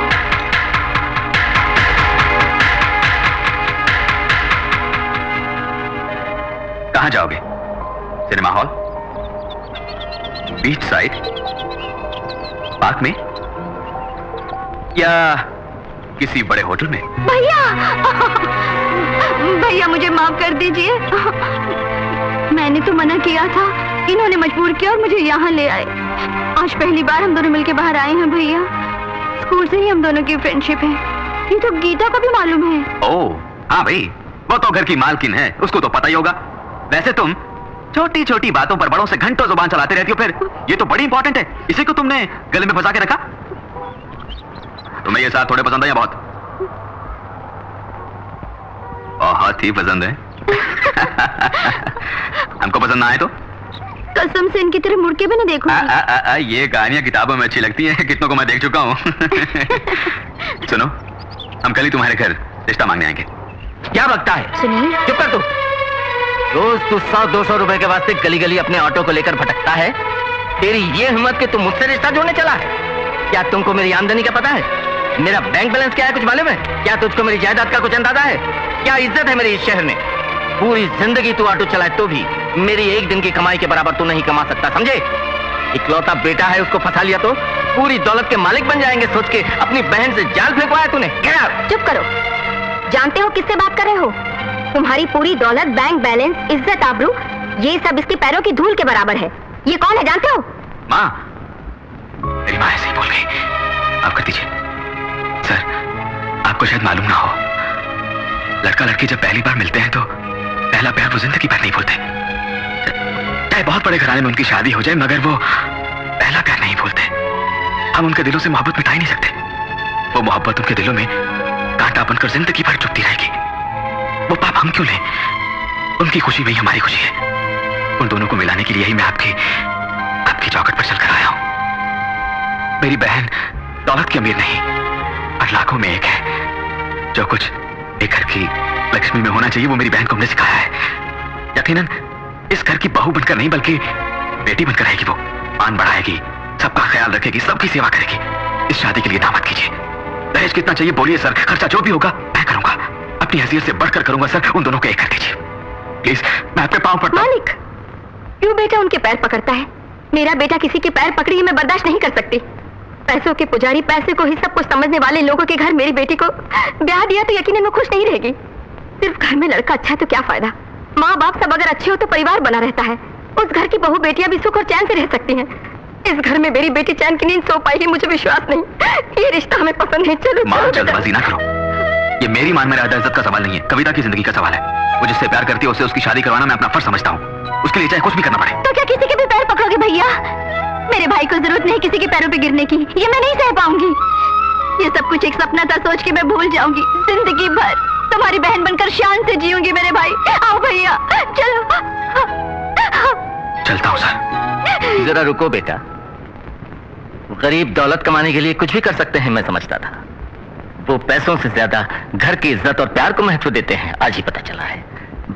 कहाँ जाओगे? Cinema hall, beach side, park में, या किसी बड़े होटल में? भैया, भैया मुझे माफ कर दीजिए। मैंने तो मना किया था, इन्होंने मजबूर किया और मुझे यहाँ ले आए। आज पहली बार हम दोनों मिलके बाहर आए हैं भैया। स्कूल से ही हम दोनों की फ्रेंडशिप है, ये तो गीता को भी मालूम है। ओह हाँ भाई, वो तो घर की मालकिन है, उसको तो पता ही होगा। वैसे तुम छोटी छोटी बातों पर बड़ों से घंटों जुबान चलाते रहती हो, फिर ये तो बड़ी इंपॉर्टेंट है, इसी को तुमने गले में फंसा के रखा। तुम्हें ये साथ थोड़े पसंद है या बहुत? बहुत ही पसंद है। हमको पसंद ना आए तो कसम से इनकी तरफ मुड़ के भी नहीं देखूंगी। ये कहानियां किताबों में अच्छी लगती हैं, कितनों को मैं देख चुका हूँ। सुनो, हम कल ही तुम्हारे घर रिश्ता मांगने आएंगे। क्या बकता है? सुनिए, चुप कर तू। रोज तू 100-200 रुपए के वास्ते गली गली अपने ऑटो को लेकर भटकता है। तेरी ये हिम्मत कि तू मुझसे रिश्ता जोड़ने चला है? क्या तुमको मेरी आमदनी का पता है? मेरा बैंक बैलेंस क्या है कुछ मालूम है? क्या तुझको मेरी जायदाद का कुछ अंदाजा है? क्या इज्जत है मेरी इस शहर में? पूरी जिंदगी तू ऑटो चलाए तो भी मेरी एक दिन की कमाई के बराबर तू नहीं कमा सकता, समझे? इकलौता बेटा है, उसको फंसा लिया तो पूरी दौलत के मालिक बन जाएंगे सोच के अपनी बहन से जाल फेंकवाया तूने। क्या? चुप करो। जानते हो किससे बात कर रहे हो? तुम्हारी पूरी दौलत, बैंक बैलेंस, इज्जत, आबरू, ये सब इसके पैरों की धूल के बराबर है। ये कौन है जानते हो? माँ, मेरी माँ ऐसे ही बोल गई, माफ कर दीजिए। सर, आपको शायद मालूम ना हो, लड़का लड़की जब पहली बार मिलते हैं तो पहला प्यार वो जिंदगी भर नहीं भूलते। चाहे बहुत बड़े घराने में उनकी शादी हो जाए, मगर वो पहला प्यार नहीं भूलते। हम उनके दिलों से मोहब्बत मिटा ही नहीं सकते। वो मोहब्बत उनके दिलों में कांटा बनकर जिंदगी भर चुभती रहेगी। वो पाप हम क्यों लें? उनकी खुशी में ही हमारी खुशी है। उन दोनों को मिलाने के लिए ही मैं आपकी चौखट पर चलकर आया हूं। मेरी बहन दौलत की अमीर नहीं, पर लाखों में एक है। जो कुछ एक घर की लक्ष्मी में होना चाहिए वो मेरी बहन को हमने सिखाया है। यकीनन इस घर की बहू बनकर नहीं बल्कि बेटी बनकर रहेगी। वो मान बढ़ाएगी, सबका ख्याल रखेगी, सबकी सेवा करेगी। इस शादी के लिए दामद कीजिए। दहेज कितना चाहिए बोलिए सर, खर्चा जो भी होगा मैं करूंगा। अपनी हैसियत से बढ़कर करूंगा सर। उन दोनों को एक कर दीजिए प्लीज, मैं आपके पांव पड़ता हूं। मालिक, क्यों बेटा उनके पैर पकड़ता है? मेरा बेटा किसी के पैर पकड़ी मैं बर्दाश्त नहीं कर सकती। पैसों के पुजारी, पैसे को ही सब कुछ समझने वाले लोगों के घर मेरी बेटी को ब्याह दिया तो यकीनन वो खुश नहीं रहेगी। सिर्फ घर में लड़का अच्छा है तो क्या फायदा? माँ बाप सब अगर अच्छे हो तो परिवार बना रहता है। उस घर की बहू बेटियां भी सुख और चैन से रह सकती हैं। इस घर में मेरी बेटी चैन की नींद सो पाएगी मुझे विश्वास नहीं। ये रिश्ता हमें पसंद नहीं। चलो माँ, जल्दबाजी ना करो। ये मेरी मान में इज्जत का सवाल नहीं है, कविता की जिंदगी का सवाल है। वो जिससे प्यार करती है उससे उसकी शादी करवाना मैं अपना फर्ज समझता हूँ। उसके लिए चाहे कुछ भी करना पड़े। तो क्या किसी के भी पैर पकड़ोगे भैया? मेरे भाई को जरूरत नहीं किसी के पैरों पे गिरने की, ये मैं नहीं सह पाऊंगी। ये सब कुछ एक सपना था, सोच के मैं भूल जाऊंगी। जिंदगी भर तुम्हारी बहन बनकर शान से जीऊंगी मेरे भाई। आओ भैया, चलो। चलता हूँ सर। जरा रुको बेटा, गरीब दौलत कमाने के लिए कुछ भी कर सकते हैं मैं समझता था। वो पैसों से ज्यादा घर की इज्जत और प्यार को महत्व देते हैं, आज ही पता चला है।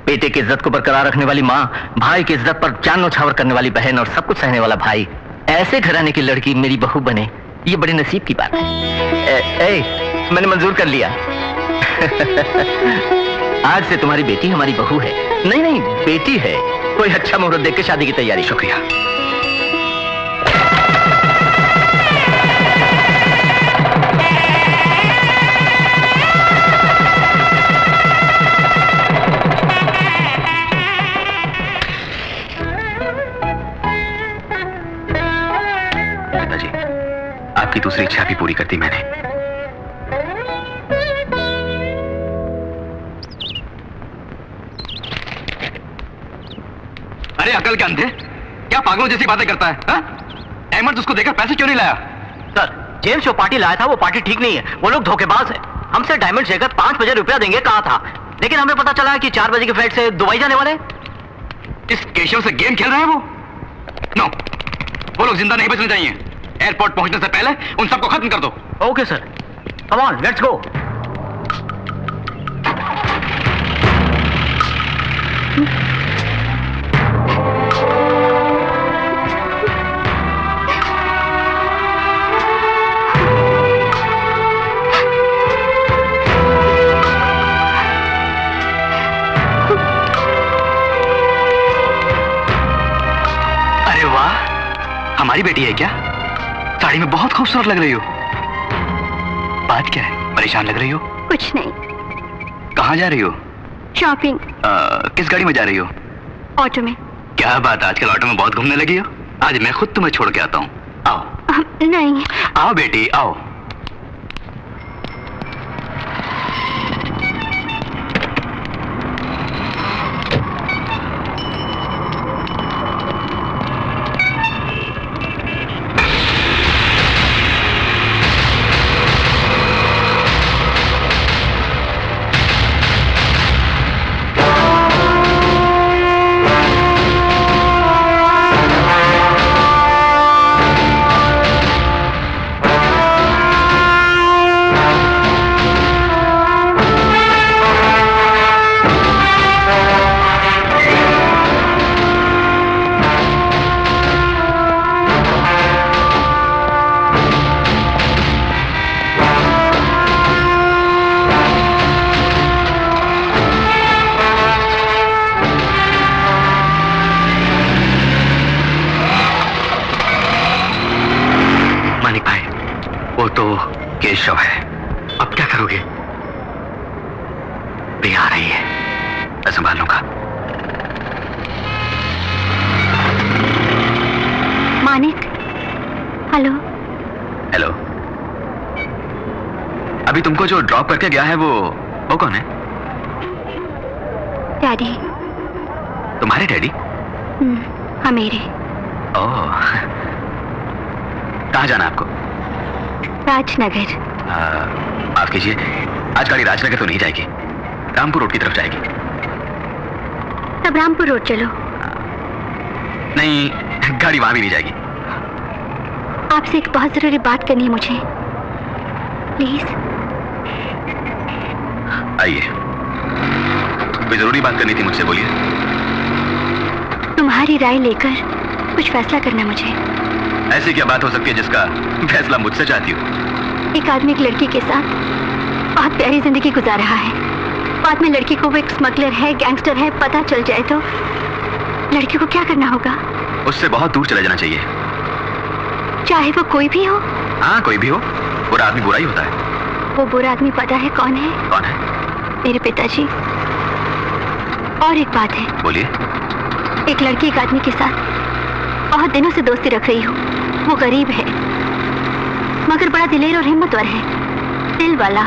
बेटे की इज्जत को बरकरार रखने वाली माँ, भाई की इज्जत पर जान न्यौछावर करने वाली बहन और सब कुछ सहने वाला भाई, ऐसे घराने की लड़की मेरी बहू बने, ये बड़े नसीब की बात है। मैंने मंजूर कर लिया। आज से तुम्हारी बेटी हमारी बहू है। नहीं, बेटी है। कोई अच्छा मुहूर्त देख के शादी की तैयारी। शुक्रिया। आपकी दूसरी इच्छा भी पूरी कर दी मैंने। अरे अकल के अंधे, क्या पागलों जैसी बातें करता है? अहमद उसको देकर पैसे क्यों नहीं लाया? सर, जेम्स जो पार्टी लाया था वो पार्टी ठीक नहीं है। वो लोग धोखेबाज है। हमसे डायमंड शेखर 5 बजे रुपया देंगे कहा था, लेकिन हमें पता चला कि 4 बजे की फ्लाइट से दुबई जाने वाले। इस केशव से गेम खेल रहे हैं वो? नो, वो लोग जिंदा नहीं बचने चाहिए। एयरपोर्ट पहुंचने से पहले उन सबको खत्म कर दो। Okay sir, come on, let's go. हमारी बेटी है क्या? साड़ी में बहुत खूबसूरत लग रही हो। बात क्या है? परेशान लग रही हो? कुछ नहीं। कहाँ जा रही हो? शॉपिंग। किस गाड़ी में जा रही हो? ऑटो में। क्या बात, आजकल ऑटो में बहुत घूमने लगी हो। आज मैं खुद तुम्हें छोड़ के आता हूँ। आओ। नहीं। आओ बेटी, आओ। केशव है। अब क्या करोगे? प्रिया आ रही है, मैं संभाल लूंगा। मानिक, हेलो। हेलो। अभी तुमको जो ड्रॉप करके गया है वो कौन है? डैडी। तुम्हारे डैडी? हाँ, मेरे। ओह, कहाँ जाना है आपको? राजनगर। माफ कीजिए, आज गाड़ी राजनगर तो नहीं जाएगी, रामपुर रोड की तरफ जाएगी। तब रामपुर रोड चलो। नहीं, गाड़ी वहां भी नहीं जाएगी। आपसे एक बहुत जरूरी बात करनी है मुझे, प्लीज। आइए, कोई जरूरी बात करनी थी मुझसे, बोलिए। तुम्हारी राय लेकर कुछ फैसला करना मुझे। ऐसी क्या बात हो सकती है जिसका फैसला मुझसे चाहती हो? एक आदमी एक लड़की के साथ बहुत प्यारी जिंदगी गुजार रहा है। बाद में लड़की को वो एक स्मगलर है, गैंगस्टर है, पता चल जाए तो लड़की को क्या करना होगा? उससे बहुत दूर चले जाना चाहिए। चाहे वो कोई भी हो? हाँ, कोई भी हो। बुरा आदमी बुरा ही होता है। वो बुरा आदमी पता है कौन है? कौन है? मेरे पिताजी। और एक बात है। बोलिए। एक लड़की एक आदमी के साथ बहुत दिनों से दोस्ती रख रही हो। वो गरीब है मगर बड़ा दिलेर और हिम्मतवर है, दिल वाला,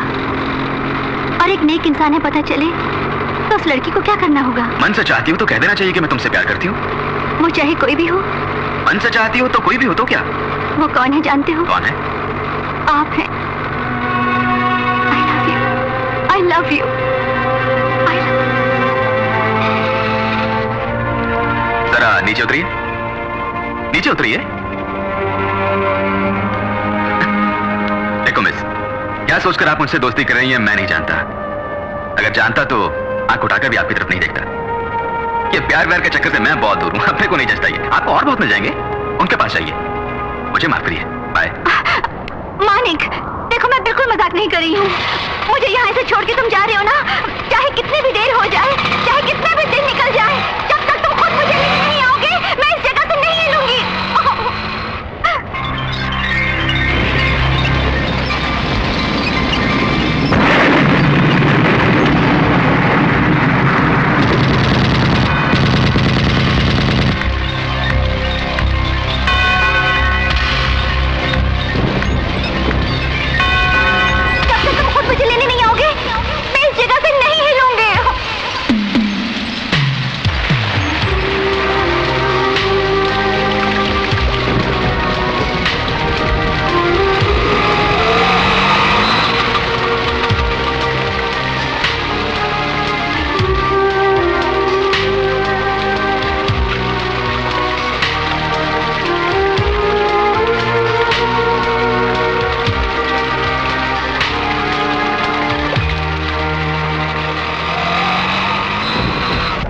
और एक नेक इंसान है। पता चले तो उस लड़की को क्या करना होगा? मन से चाहती हो तो कह देना चाहिए कि मैं तुमसे प्यार करती हूँ। वो चाहे कोई भी हो। मन से चाहती हो तो कोई भी हो तो क्या? वो कौन है जानते हो? कौन है? आप हैं। I love you. जरा नीचे उतरिए, नीचे उतरिए। देखो मिस, क्या सोचकर आप मुझसे दोस्ती कर रही हैं मैं नहीं जानता। अगर जानता तो आंख उठाकर भी आपकी तरफ नहीं देखता। ये प्यार व्यार के चक्कर से मैं बहुत दूर हूं, अपने को नहीं जचता ये। आपको और बहुत मिल जाएंगे, उनके पास जाइए। मुझे माफ करिए, बाय। मानिक, देखो मैं बिल्कुल मजाक नहीं कर रही हूँ। मुझे यहाँ से छोड़ के तुम जा रहे हो ना, चाहे कितनी भी देर हो जाए, चाहे कितना भी दिन निकल जाए, जब तक तुम खुद मुझे लेने नहीं आओगे मैं इस जगह से नहीं हिलूंगी।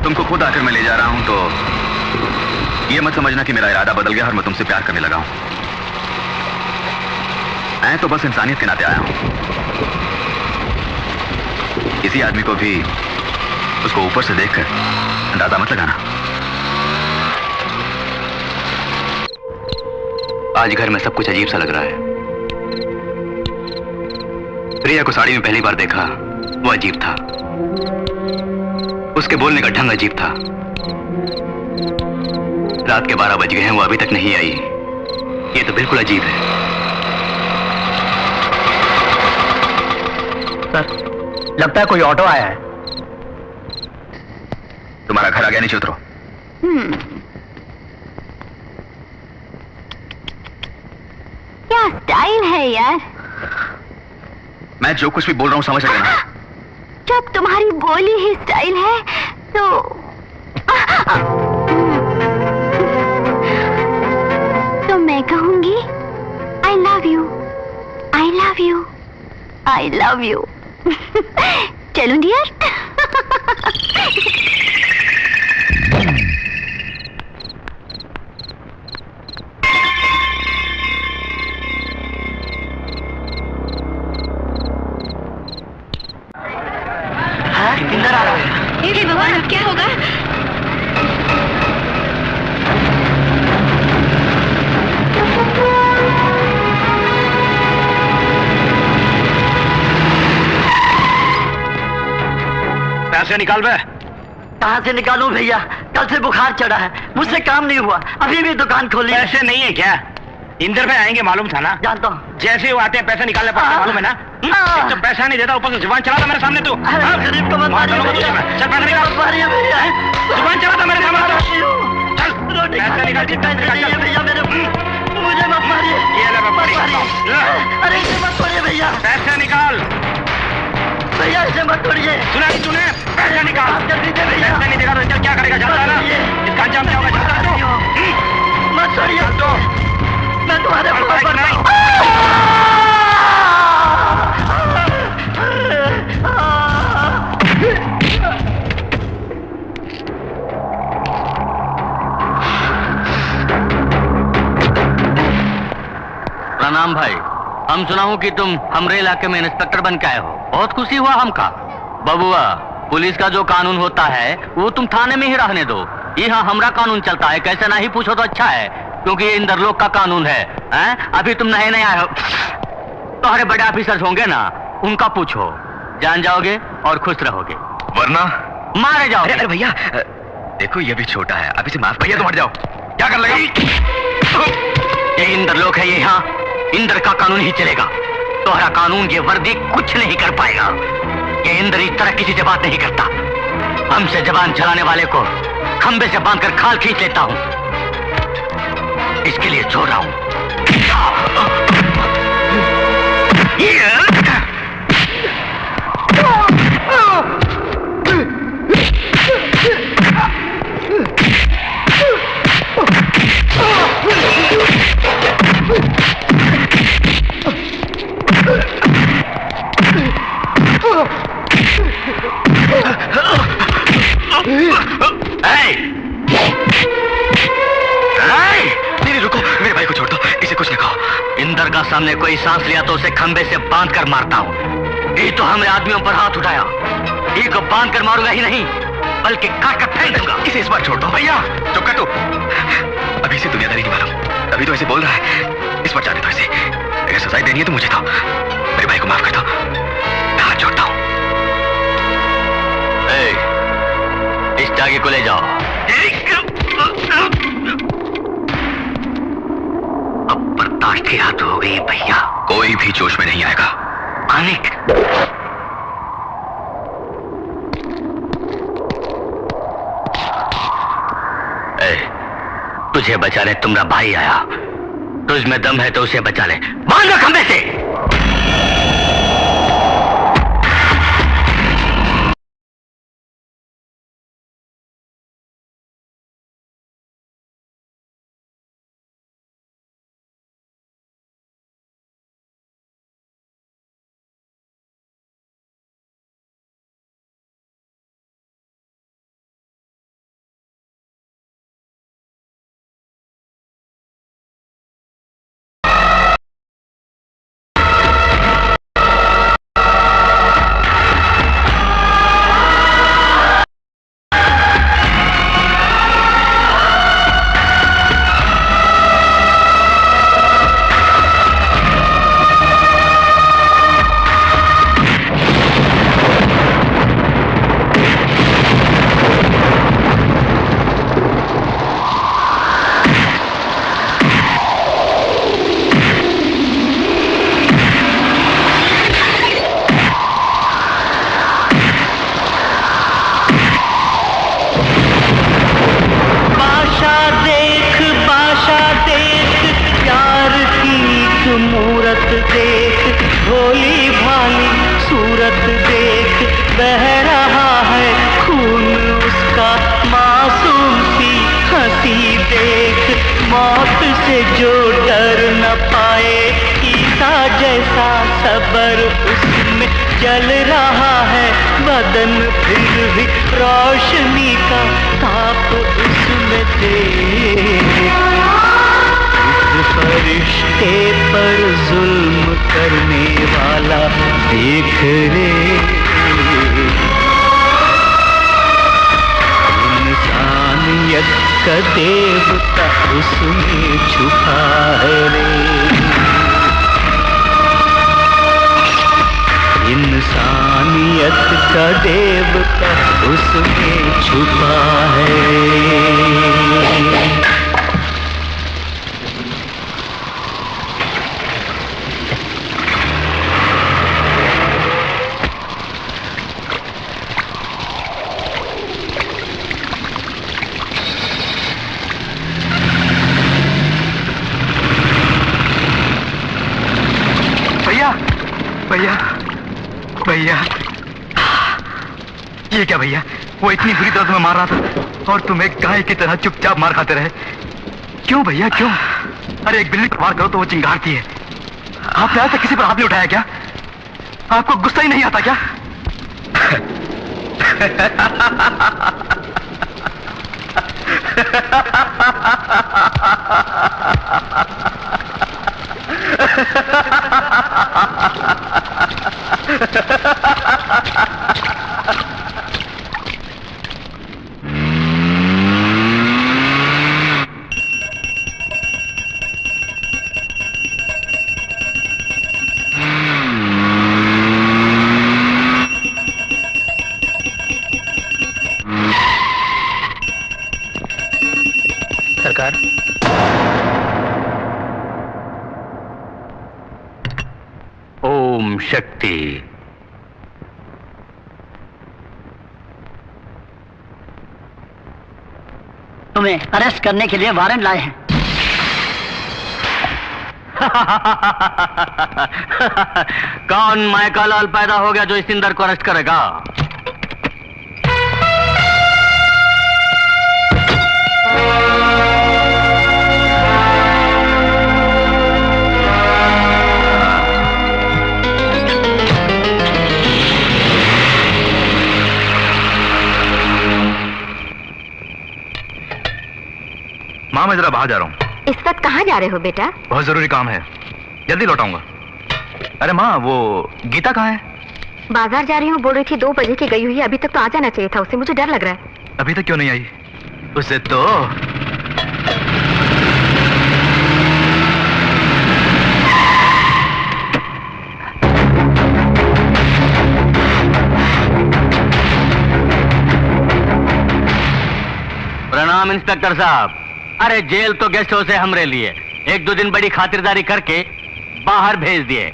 तुमको खुद आकर मैं ले जा रहा हूं तो ये मत समझना कि मेरा इरादा बदल गया और मैं तुमसे प्यार करने लगा हूं। मैं तो बस इंसानियत के नाते आया हूं। किसी आदमी को भी उसको ऊपर से देखकर अंदाजा मत लगाना। आज घर में सब कुछ अजीब सा लग रहा है। प्रिया को साड़ी में पहली बार देखा, वो अजीब था। उसके बोलने का ढंग अजीब था। रात के 12 बज गए हैं, वो अभी तक नहीं आई। ये तो बिल्कुल अजीब है। सर, लगता है कोई ऑटो आया है। तुम्हारा घर आ गया, नीचे उतरो। क्या स्टाइल है यार। मैं जो कुछ भी बोल रहा हूं समझ रहे ना? जब तुम्हारी बोली ही स्टाइल है तो मैं कहूंगी I love you, I love you, I love you. चलूं डियर? इंदर आ रहा है। हे भगवान, अब क्या होगा? पैसे निकाल बे। कहाँ से निकालूं भैया? कल से बुखार चढ़ा है, मुझसे काम नहीं हुआ, अभी भी दुकान खोली। पैसे नहीं है क्या? इंदर भाई आएंगे मालूम था ना? जानता हूँ। जैसे ही वो आते हैं पैसे निकालने पड़ते हैं, मालूम है ना? एक तो पैसा नहीं देता, ऊपर से जुबान चलाता मेरे सामने तू। गरीब को मत मारिए भैया। चल पैसे निकाल। मारिए भैया। जुबान चलाता मेरे सामने तू। चल रोटी पैसे खाने निकाल के पैसे नहीं है भैया मेरे। मुझे मत मारिए। ये ले मैं पड़ी। अरे इसे मत तोड़िए भैया। पैसे निकाल। भैया इसे मत तोड़िए। सुना नहीं तूने? पैसे निकाल। जल्दी दे भैया। पैसे नहीं देगा तो चल क्या करेगा, जानता है ना? इसका अंजाम क्या होगा जानता है तू? मत छोड़िए। चल तो मैं तुम्हारे चल ऊपर बाइक नहीं। प्रणाम भाई, हम सुना हूँ कि तुम हमरे इलाके में इंस्पेक्टर बन के आए हो। बहुत खुशी हुआ हमका। बबुआ, पुलिस का जो कानून होता है वो तुम थाने में ही रहने दो। यहाँ हमरा कानून चलता है, कैसे नहीं पूछो तो अच्छा है, क्योंकि ये इंदर लोग का कानून है। अभी तुम नए नए आए हो, तुम्हारे बड़े ऑफिसर्स होंगे ना, उनका पूछो, जान जाओगे और खुश रहोगे, वरना मारे जाओगे। अरे भैया देखो, ये भी छोटा है, अभी से माफ। भैया तुम हट जाओ। क्या कर लेगा? ये इंदर लोग है, ये यहाँ इंदर का कानून ही चलेगा। तुम्हारा कानून ये वर्दी कुछ नहीं कर पाएगा। ये इंदर इस तरह किसी से बात नहीं करता। हमसे जबान चलाने वाले को खंबे से बांधकर खाल खींच लेता हूँ। इसके लिए छोड़ रहा हूँ। नहीं रुको, मेरे भाई को छोड़ दो, इसे कुछ नहीं कहो। इंदर का सामने कोई सांस लिया तो उसे खंबे से बांध कर मारता हूँ। ये तो हमने आदमियों पर हाथ उठाया, ये को बांध कर मारूंगा ही नहीं, बल्कि काट कर फेंक दूंगा। इसे इस बार छोड़ दो। भैया चुप कर तू, अभी से दुनियादारी नहीं मालूम, तभी तो ऐसे बोल रहा है। इस बार जाने दो इसे, अगर सजाई देनी है तो मुझे दो। मेरे भाई को माफ कर दो, मैं हाथ जोड़ता हूँ। इस टागे को ले जाओ। अब बर्दाश्त की हद हो गई भैया। कोई भी जोश में नहीं आएगा। अनिक, तुझे बचाने तुम्हारा भाई आया, तुझ में दम है तो उसे बचा ले। बांधो खंबे से। बह रहा है खून उसका, मासूम सी हंसी देख मौत से जो डर न पाए, ईसा जैसा सबर उसमें जल रहा है बदन, फिर भी रोशनी का ताप उसमें देख। इस फरिश्ते पर जुल्म करने वाला देख रे, इंसानियत का देवता उसमें छुपा है रे, इंसानियत का देवता उसमें छुपा है। भैया भैया, ये क्या भैया? वो इतनी बुरी तरह तुम्हें मार रहा था और तुम एक गाय की तरह चुपचाप मार खाते रहे। क्यों भैया क्यों? अरे एक बिल्ली को मार करो तो वो चिंगारती है। आपने आज तक किसी पर हाथ नहीं उठाया क्या? आपको गुस्सा ही नहीं आता क्या? सरकार, ओम शक्ति। तुम्हें अरेस्ट करने के लिए वारंट लाए हैं। कौन मायका लाल पैदा हो गया जो इस इंदर को अरेस्ट करेगा? माँ मैं जरा बाहर जा रहा हूँ। इस वक्त कहाँ जा रहे हो बेटा? बहुत जरूरी काम है, जल्दी लौटाऊंगा। अरे माँ वो गीता कहाँ है? बाजार जा रही हूँ, बोल रही थी 2 बजे की गई हुई है, अभी तक तो आ जाना चाहिए था उसे, मुझे डर लग रहा है। अभी तक क्यों नहीं आई? उसे तो प्रणाम इंस्पेक्टर साहब। अरे जेल तो गेस्ट हाउस है हमरे लिए, 1-2 दिन बड़ी खातिरदारी करके बाहर भेज दिए।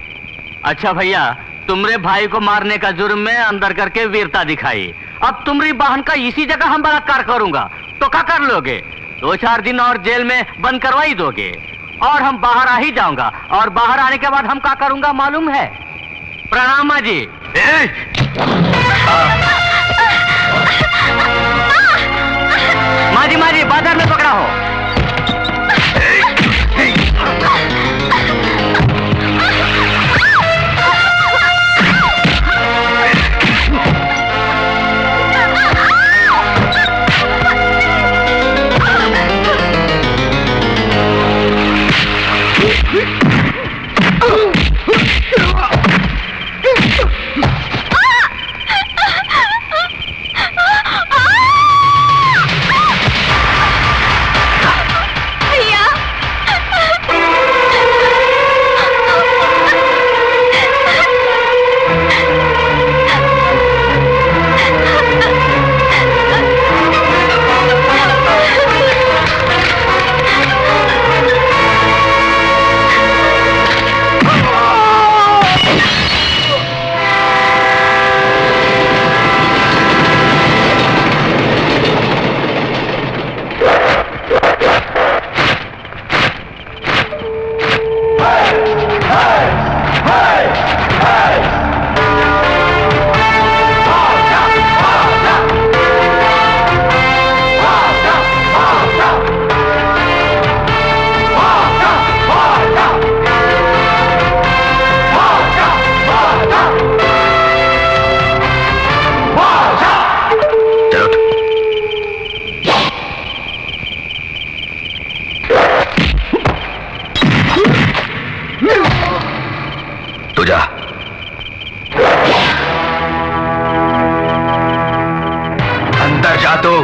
अच्छा भैया, तुमरे भाई को मारने का जुर्म में अंदर करके वीरता दिखाई, अब तुम्हारी बहन का इसी जगह हम बलात्कार करूंगा तो क्या कर लोगे? 2-4 दिन और जेल में बंद करवाई दोगे और हम बाहर आ ही जाऊंगा, और बाहर आने के बाद हम क्या करूंगा मालूम है? प्रणाम माँ जी। माँ जी बाजार में पकड़ा हो। अंदर जा तू।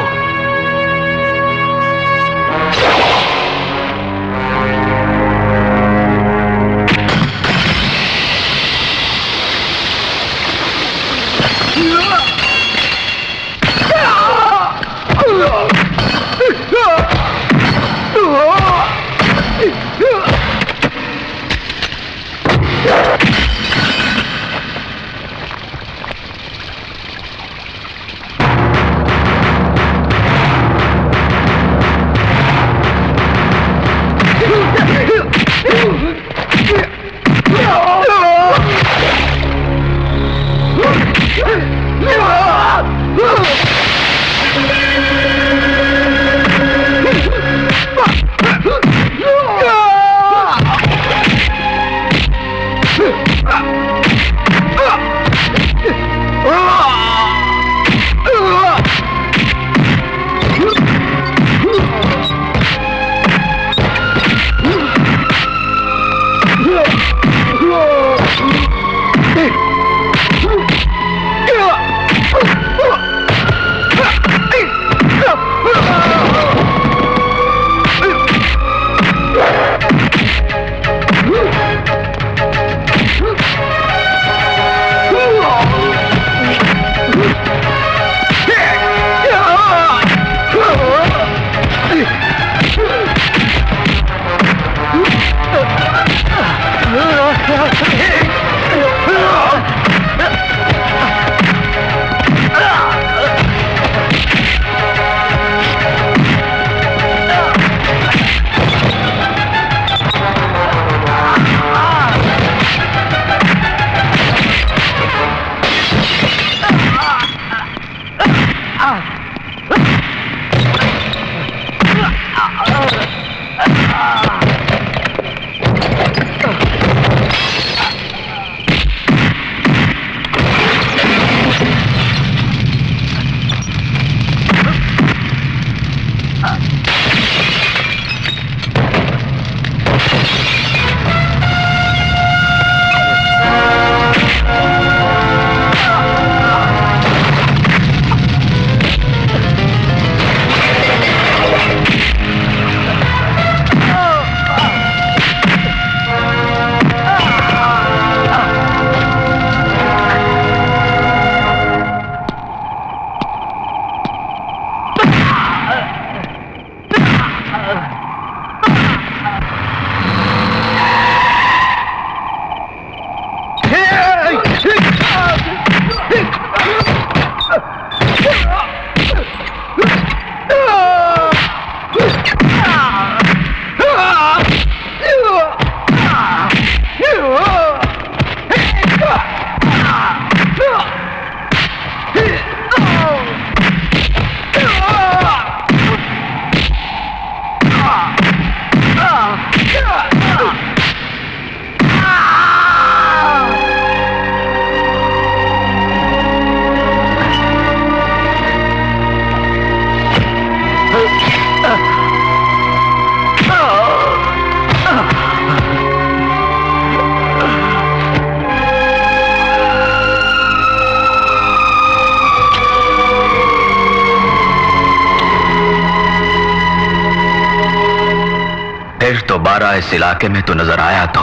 दोबारा इस इलाके में तो नजर आया तो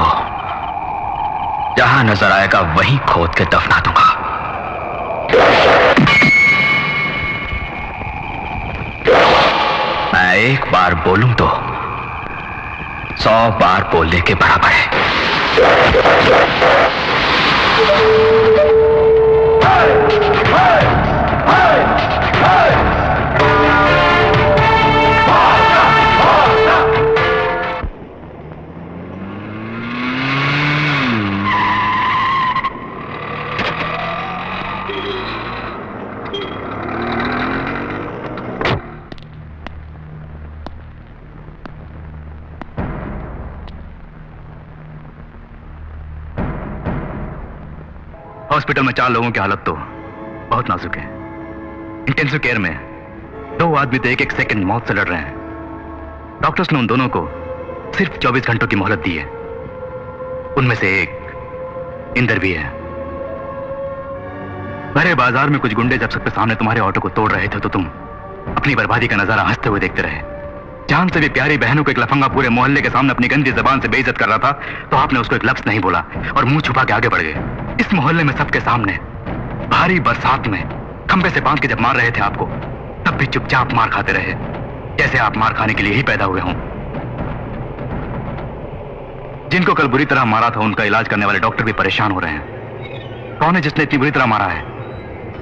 जहां नजर आएगा वहीं खोद के दफना दूंगा। मैं एक बार बोलूं तो 100 बार बोलने के बराबर है। हॉस्पिटल में 4 लोगों की हालत तो बहुत नाजुक है। इंटेंसिव केयर में 2 आदमी तो एक सेकंड मौत से लड़ रहे हैं। डॉक्टर्स ने उन दोनों को सिर्फ 24 घंटों की मोहलत दी है। उनमें से एक इंदर भी है। भरे बाजार में कुछ गुंडे जब सबके सामने तुम्हारे ऑटो को तोड़ रहे थे तो तुम अपनी बर्बादी का नजारा हंसते हुए देखते रहे। जान से भी प्यारी बहनों को एक लफंगा पूरे मोहल्ले के सामने अपनी गंदी जबान से बेइज्जत कर रहा था तो आपने उसको एक लफ्ज नहीं बोला और मुंह छुपा के आगे बढ़ गए। इस मोहल्ले में सबके सामने भारी बरसात में खंबे से बांध के जब मार रहे थे आपको, तब भी चुपचाप मार खाते रहे, जैसे आप मार खाने के लिए ही पैदा हुए हों। जिनको कल बुरी तरह मारा था उनका इलाज करने वाले डॉक्टर भी परेशान हो रहे हैं। कौन है जिसने इतनी बुरी तरह मारा है?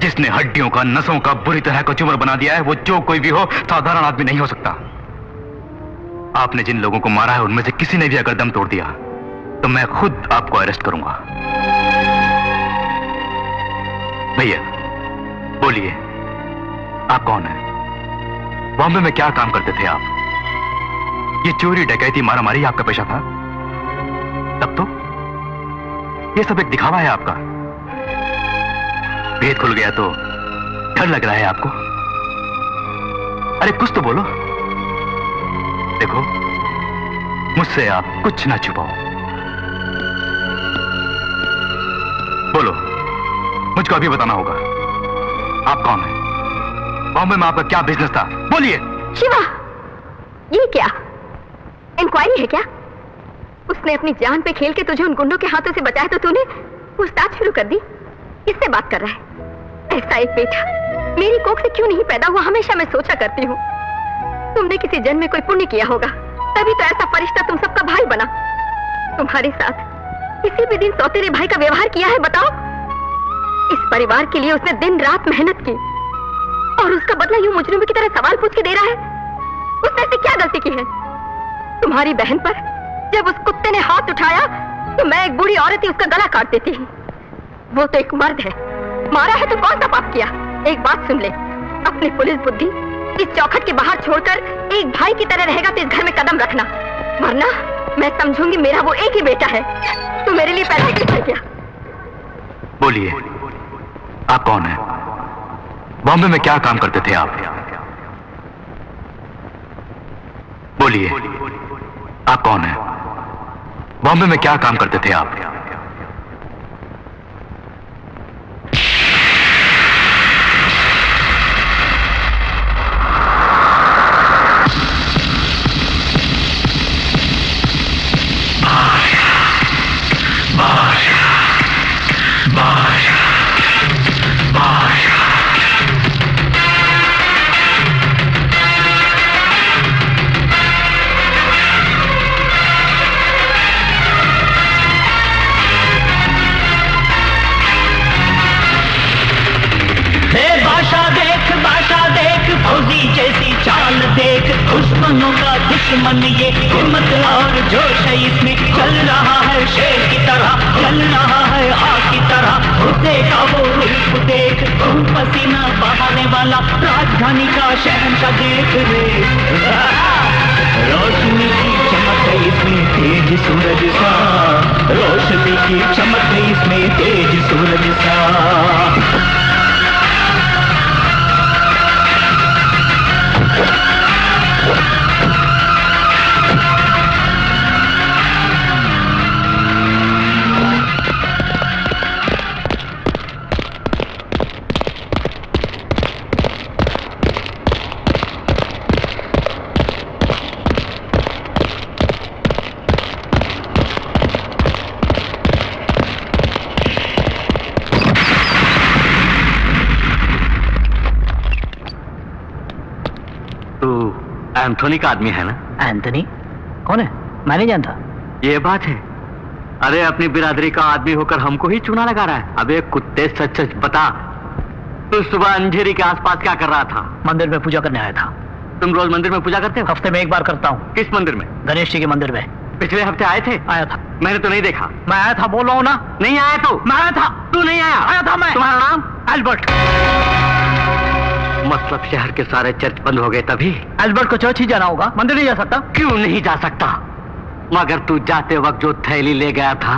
जिसने हड्डियों का, नसों का बुरी तरह को चूमर बना दिया है, वो जो कोई भी हो साधारण आदमी नहीं हो सकता। आपने जिन लोगों को मारा है उनमें से किसी ने भी अगर दम तोड़ दिया तो मैं खुद आपको अरेस्ट करूंगा। भैया बोलिए, आप कौन हैं? बॉम्बे में क्या काम करते थे आप? ये चोरी, डकैती, मारामारी आपका पेशा था? तब तो ये सब एक दिखावा है आपका। भेद खुल गया तो डर लग रहा है आपको? अरे कुछ तो बोलो। देखो, मुझसे आप कुछ ना छुपाओ। बोलो, मुझको अभी बताना होगा। आप कौन हैं? बॉम्बे में आपका क्या बिजनेस था? बोलिए। शिवा, ये क्या इंक्वायरी है क्या? उसने अपनी जान पे खेल के तुझे उन गुंडों के हाथों से बचाया तो तूने पूछताछ शुरू कर दी। किससे बात कर रहा है? ऐसा एक बेटा मेरी कोख से क्यों नहीं पैदा हुआ, हमेशा मैं सोचा करती हूँ। तुमने किसी जन्म में कोई पुण्य किया होगा, तभी तो ऐसा फरिश्ता तुम सबका भाई बना। तुम्हारे साथ किसी भी दिन सौतेरे भाई का व्यवहार किया है बताओ? इस परिवार के लिए उसने दिन रात मेहनत की और उसका बदला यूं मुजरिम की तरह सवाल पूछ के दे रहा है। उसने ऐसी क्या गलती की है? तुम्हारी बहन पर जब उस कुत्ते ने हाथ उठाया तो मैं एक बूढ़ी औरत ही उसका गला काट देती। वो तो एक मर्द है, मारा है तो कौन सा पाप किया? एक बात सुन ले, अपनी पुलिस बुद्धि इस चौखट के बाहर छोड़कर एक भाई की तरह रहेगा तो इस घर में कदम रखना, वरना मैं समझूंगी मेरा वो एक ही बेटा है। तू मेरे लिए पैदा क्यों कर गया? बोलिए, आप कौन हैं? बॉम्बे में क्या काम करते थे आप? बोलिए, आप कौन हैं? बॉम्बे में क्या काम करते थे आप? जैसी चाल देख, दुश्मनों का दुश्मन ये हिम्मत और जोश है इसमें। चल रहा है शेर की तरह, चल रहा है आग की तरह। उसे का वो रूप देख, खून पसीना बहाने वाला राजधानी का शहंशाह देख रे। रोशनी की चमक है इसमें तेज सूरज सा, रोशनी की चमक है इसमें तेज सूरज सा। एंथोनी का आदमी है ना? एंथोनी कौन है? मैं नहीं जानता। ये बात है। अरे अपनी बिरादरी का आदमी होकर हमको ही चूना लगा रहा है। अबे कुत्ते, सच सच बता, तू सुबह अंधेरी के आसपास क्या कर रहा था? मंदिर में पूजा करने आया था। तुम रोज मंदिर में पूजा करते हो? हफ्ते में एक बार करता हूँ। किस मंदिर में? गणेश जी के मंदिर में। पिछले हफ्ते आए थे? आया था। मैंने तो नहीं देखा। मैं आया था, बोल रहा हूँ ना। नहीं आया तू? मैं आया था। तू नहीं आया? आया था मैं। तुम्हारा नाम? एल्बर्ट। मतलब शहर के सारे चर्च बंद हो गए तभी? एल्बर्ट को चर्च ही जाना होगा, मंदिर नहीं जा सकता। क्यों नहीं जा सकता? मगर तू जाते वक्त जो थैली ले गया था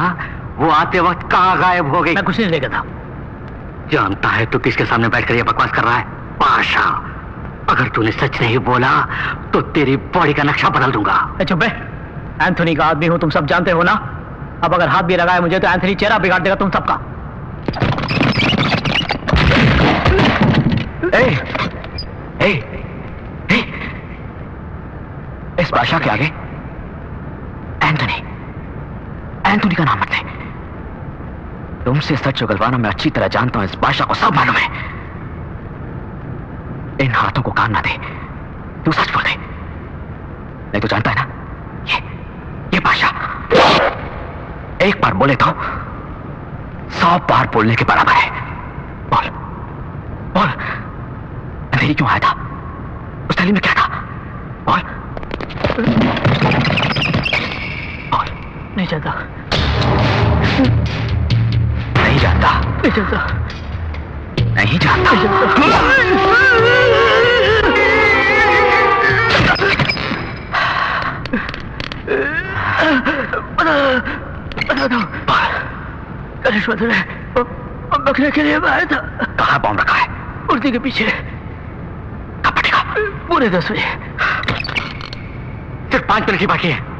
वो आते वक्त कहाँ गायब हो गई? मैं कुछ नहीं ले गया था। जानता है तू किसके सामने बैठकर ये बकवास कर रहा है? पाशा, अगर तूने सच नहीं बोला तो तेरी बॉडी का नक्शा बदल दूंगा। चुप है, एंथोनी का आदमी हूं, तुम सब जानते हो ना। अब अगर हाथ भी लगाया मुझे तो एंथोनी चेहरा बिगाड़ देगा तुम सबका। ए, ए, ए, इस बादशाह के आगे एंथोनी, एंथोनी का नाम मत ले। तुमसे सच उगलवाना मैं अच्छी तरह जानता हूं, इस बादशाह को सब मालूम है। इन हाथों को कान ना दे, तू सच बोल दे, नहीं तो जानता है ना, ये बादशाह एक बार बोले तो 100 बार बोलने के बराबर है। बोल बोल, अंधेरी क्यों आया था? उस थैली में क्या था? बोल बोल। नहीं जानता, नहीं जानता, नहीं जानता, नहीं जानता। बता दो। गणेश मंदिर है, बकरे के लिए आया था। कहाँ बॉम्ब रखा है? मूर्ति के पीछे। कब फटेगा? पूरे 10 बजे। सिर्फ 5 मिनट की बाकी है।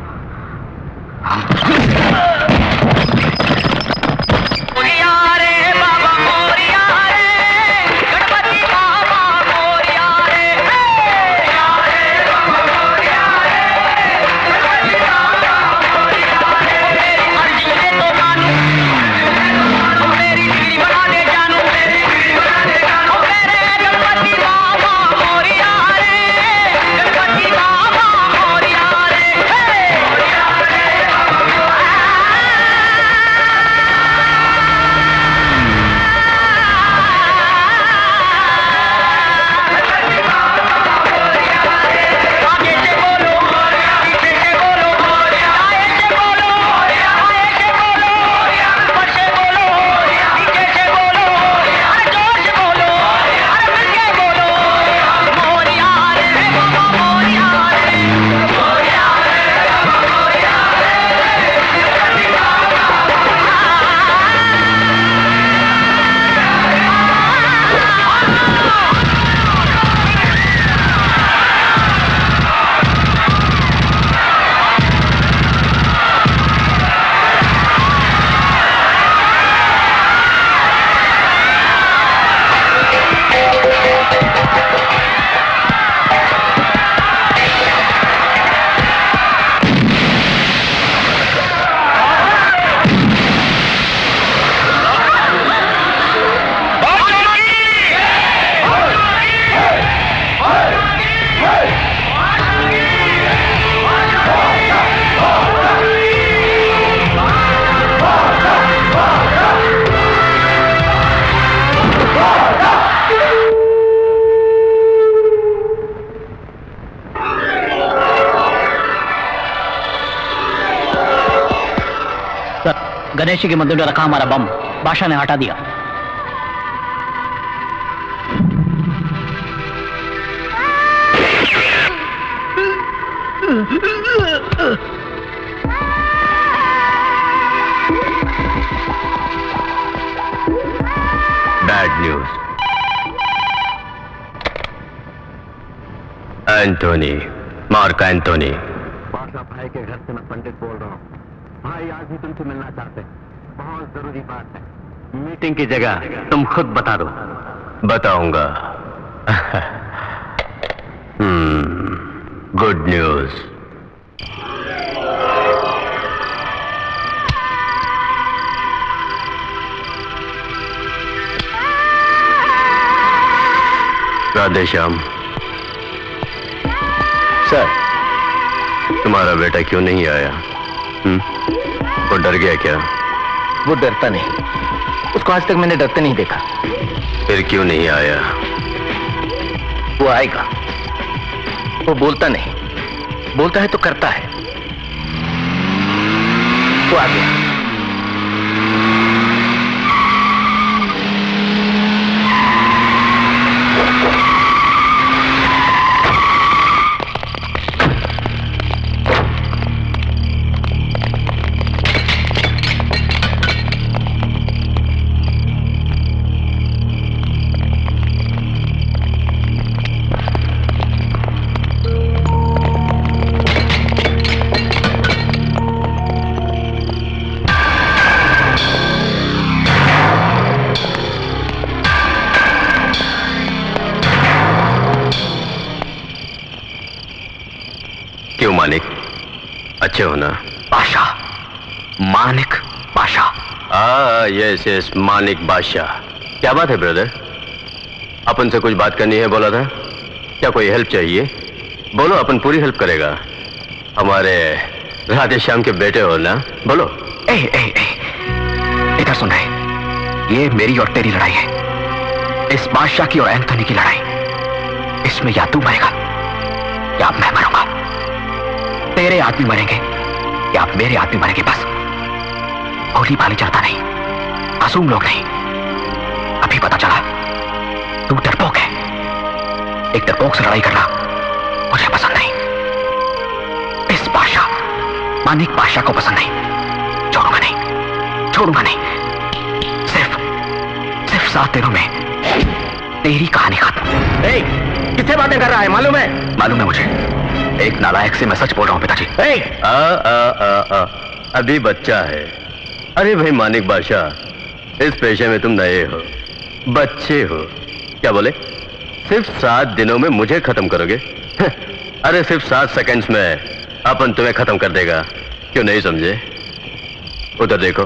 गणेश जी के मंदिर में रखा हमारा बम बादशाह ने हटा दिया। Bad news. Anthony, mark Anthony. बादशाह भाई के घर से मैं पंडित बोल रहा हूँ। भाई आज भी तुमसे मिलना चाहते हैं, बहुत जरूरी बात है। मीटिंग की जगह तुम खुद बता दो। बताऊंगा। Good news. Radhe Shyam. Sir, तुम्हारा बेटा क्यों नहीं आया? वो डर गया क्या? वो डरता नहीं, उसको आज तक मैंने डरते नहीं देखा। फिर क्यों नहीं आया? वो आएगा। वो बोलता नहीं, बोलता है तो करता है। वो आ गया। मानिक, अच्छे हो ना? बादशाह, मानिक बादशाह। यस यस, मानिक बादशाह। क्या बात है ब्रदर? अपन से कुछ बात करनी है बोला था। क्या कोई हेल्प चाहिए? बोलो, अपन पूरी हेल्प करेगा। हमारे राधे श्याम के बेटे हो ना, बोलो। ए, ए, ए, इधर सुन रहे, ये मेरी और तेरी लड़ाई है, इस बादशाह की और एंथोनी की लड़ाई। इसमें या तू मरेगा या मैं मरूंगा। तेरे आदमी मरेंगे या मेरे आदमी मरेंगे, बस। भोली भाली चलता नहीं, मासूम लोग नहीं। अभी पता चला तू डरपोक है। एक डरपोक से लड़ाई करना मुझे पसंद नहीं। इस बादशाह, मानिक बादशाह को पसंद नहीं। छोड़ूंगा नहीं, छोड़ूंगा नहीं। सिर्फ 7 दिनों में तेरी कहानी खत्म। किससे बातें कर रहा है? मालूम है? मालूम है मुझे। एक नालायक से मैं सच बोल रहा हूं पिताजी। अभी बच्चा है। अरे भाई मानिक बादशाह, इस पेशे में तुम नए हो, बच्चे हो। क्या बोले? सिर्फ 7 दिनों में मुझे खत्म करोगे? अरे सिर्फ 7 सेकंड्स में अपन तुम्हें खत्म कर देगा। क्यों नहीं समझे? उधर देखो।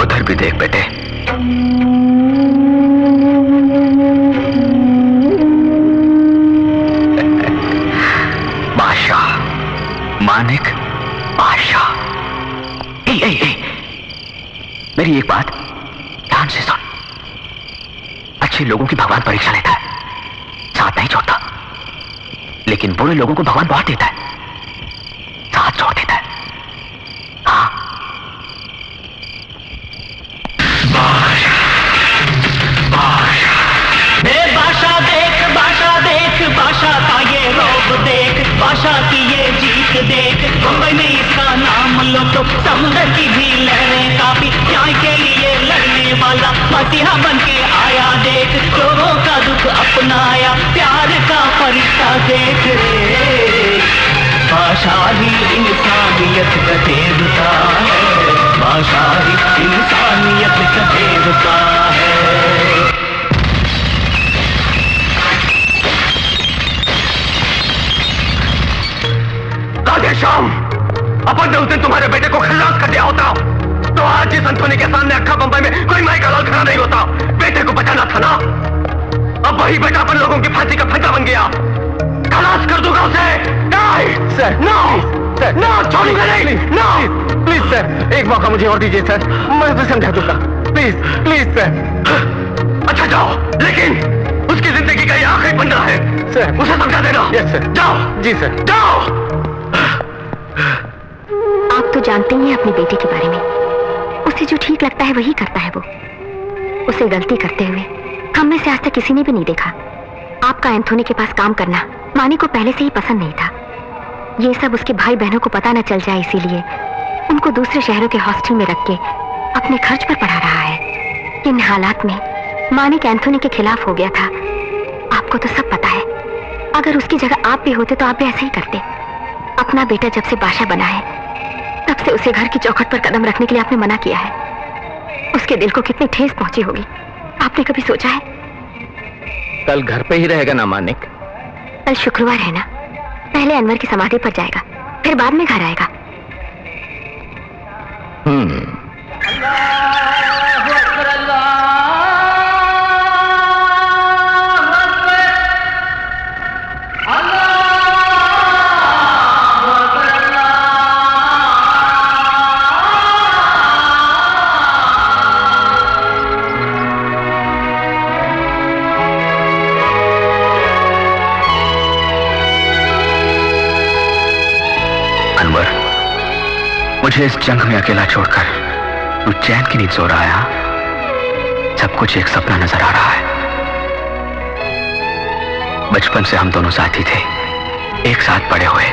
उधर भी देख बेटे। बादशाह, मानिक बादशाह। मेरी एक बात ध्यान से सुन। अच्छे लोगों की भगवान परीक्षा लेता है, साथ नहीं छोड़ता। लेकिन बुरे लोगों को भगवान बहुत देता है, साथ छोड़ देता है। हाँ, बादशाह का ये रौब देख, बादशाह की ये जीत देख। मुंबई में इसका नाम लो तो समुद्र की भी लहरें काफी। न्याय के लिए लड़ने वाला मसीहा बन के आया देख। लोगों का दुख अपनाया, प्यार का फरिश्ता देख रे। बादशाह ही इंसानियत का देवता है, बादशाह ही इंसानियत का देवता है। श्याम, अपन ने उस दिन तुम्हारे बेटे को खल्लास कर दिया होता तो आज इस एंथोनी के सामने अक्खा बंबई में कोई माई का लाल खड़ा नहीं होता। बेटे को बचाना था ना। अब वही बेटा अपन लोगों की फांसी का फंदा बन गया। खलास कर दूंगा उसे। नहीं सर, नो सर, नो, छोड़ूंगा नहीं। नो प्लीज सर, एक मौका मुझे और दीजिए सर, मैं उसे समझा दूंगा। Please please sir. अच्छा जाओ, लेकिन उसकी जिंदगी का ये आखिरी बंदा है सर, उसे समझा देना। Yes sir. जाओ। जी सर, जाओ। आप तो जानते ही हैं अपने बेटे के बारे में। उसे जो ठीक लगता है वही करता है वो। उसे गलती करते हुए हम में से आज तक किसी ने भी नहीं देखा। आपका एंथोनी के पास काम करना मानी को पहले से ही पसंद नहीं था। ये सब उसके भाई बहनों को पता न चल जाए, इसीलिए उनको दूसरे शहरों के हॉस्टल में रख के अपने खर्च पर पढ़ा रहा है। इन हालात में मानिक एंथोनी के खिलाफ हो गया था। आपको तो सब पता है। अगर उसकी जगह आप भी होते तो आप भी ऐसा ही करते। अपना बेटा जब से बादशाह बना है तब से उसे घर की चौखट पर कदम रखने के लिए आपने मना किया है। उसके दिल को कितनी ठेस पहुंची होगी, आपने कभी सोचा है? कल घर पे ही रहेगा ना मानिक? कल शुक्रवार है ना, पहले अनवर की समाधि पर जाएगा, फिर बाद में घर आएगा। मुझे इस जंग में अकेला छोड़कर तू चैन की नींद सो रहा है। सब कुछ एक सपना नजर आ रहा है। बचपन से हम दोनों साथी थे, एक साथ पड़े हुए।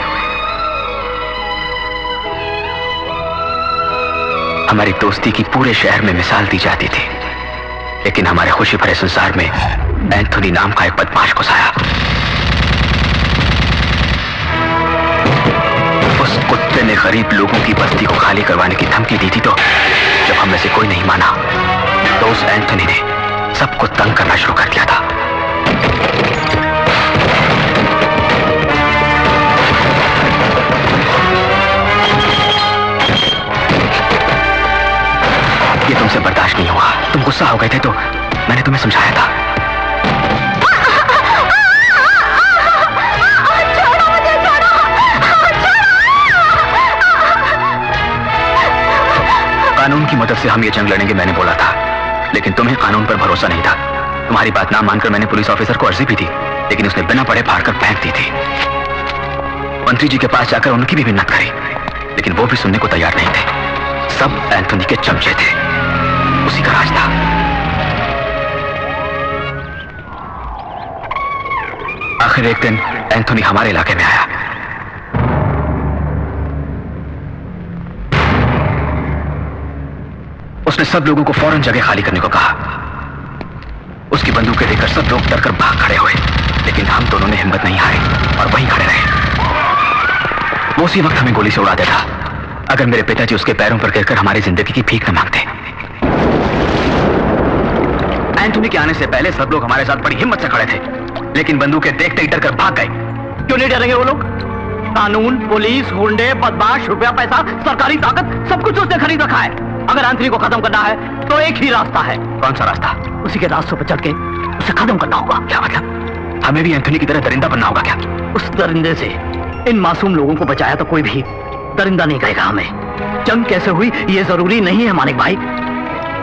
हमारी दोस्ती की पूरे शहर में मिसाल दी जाती थी, लेकिन हमारे खुशी भरे संसार में एंथोनी नाम का एक बदमाश घुसाया। उस कुत्ते ने गरीब लोगों की बस्ती को खाली करवाने की धमकी दी थी, तो जब हम में से कोई नहीं माना तो उस एंथोनी ने सबको तंग करना शुरू कर दिया था। ये तुमसे बर्दाश्त नहीं हुआ, तुम गुस्सा हो गए थे तो मैंने तुम्हें समझाया था। कानून की मदद से हम ये जंग लड़ेंगे मैंने बोला था, लेकिन तुम्हें कानून पर भरोसा नहीं था। तुम्हारी बात ना मानकर मैंने पुलिस ऑफिसर को अर्जी भी दी, लेकिन उसने बिना पढ़े फाड़ कर फेंक दी थी। मंत्री जी के पास जाकर उनकी भी मिन्नत करी, लेकिन वो भी सुनने को तैयार नहीं थे। सब एंथोनी के चमचे थे, उसी का राज था। आखिर एक दिन एंथोनी हमारे इलाके में आया। उसने सब लोगों को फौरन जगह खाली करने को कहा। उसकी बंदूकें देखकर सब लोग डरकर भाग खड़े हुए, लेकिन हम दोनों ने हिम्मत नहीं हारी और वहीं खड़े रहे। वो उसी वक्त हमें गोली से उड़ा देता अगर मेरे पिताजी उसके पैरों पर गिरकर हमारी जिंदगी की भीख न मांगते। एंथोनी के आने से पहले सब लोग हमारे साथ बड़ी हिम्मत से खड़े थे, लेकिन बंदूकें देखते ही डरकर भाग गए। क्यों नहीं डरेंगे वो लोग? कानून, पुलिस, गुंडे, बदमाश, रुपया पैसा, सरकारी ताकत, सब कुछ उसने खरीद रखा है। अगर एंथोनी को खत्म करना है तो एक ही रास्ता है। कौन सा रास्ता? उसी के रास्तों पर चढ़ के उसे खत्म करना होगा। क्या मतलब? हमें भी एंथोनी की तरह दरिंदा बनना होगा क्या? उस दरिंदे से इन मासूम लोगों को बचाया तो कोई भी दरिंदा नहीं कहेगा हमें। जंग कैसे हुई ये जरूरी नहीं है मानिक भाई,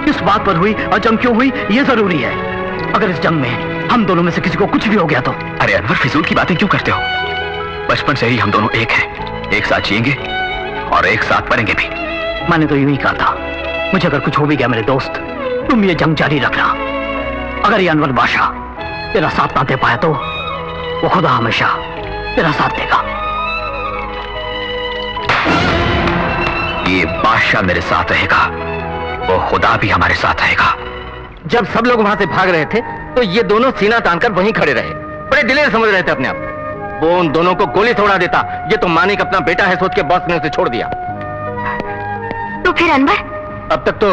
किस बात पर हुई और जंग क्यों हुई ये जरूरी है। अगर इस जंग में हम दोनों में से किसी को कुछ भी हो गया तो? अरे अनवर, फिजूल की बातें क्यों करते हो? बचपन से ही हम दोनों एक हैं, एक साथ जिएंगे और एक साथ मरेंगे भी। मैंने तो यूं ही कहा था, मुझे अगर कुछ हो भी गया मेरे दोस्त, तुम ये जंग जारी रखना। अगर ये अनवर बादशाह तेरा साथ ना दे पाया तो वो खुदा हमेशा तेरा साथ देगा। ये बादशाह मेरे साथ रहेगा, वो खुदा भी हमारे साथ रहेगा। जब सब लोग वहां से भाग रहे थे तो ये दोनों सीना तानकर वहीं खड़े रहे, बड़े दिलेर समझ रहे थे अपने आप। वो उन दोनों को गोली से उड़ा देता, ये तो मानिक अपना बेटा है सोच के बॉस ने उसे छोड़ दिया। तो फिर अनवर? अब तक तो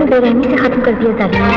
बेरहमी से खत्म कर दिया जालिम ने।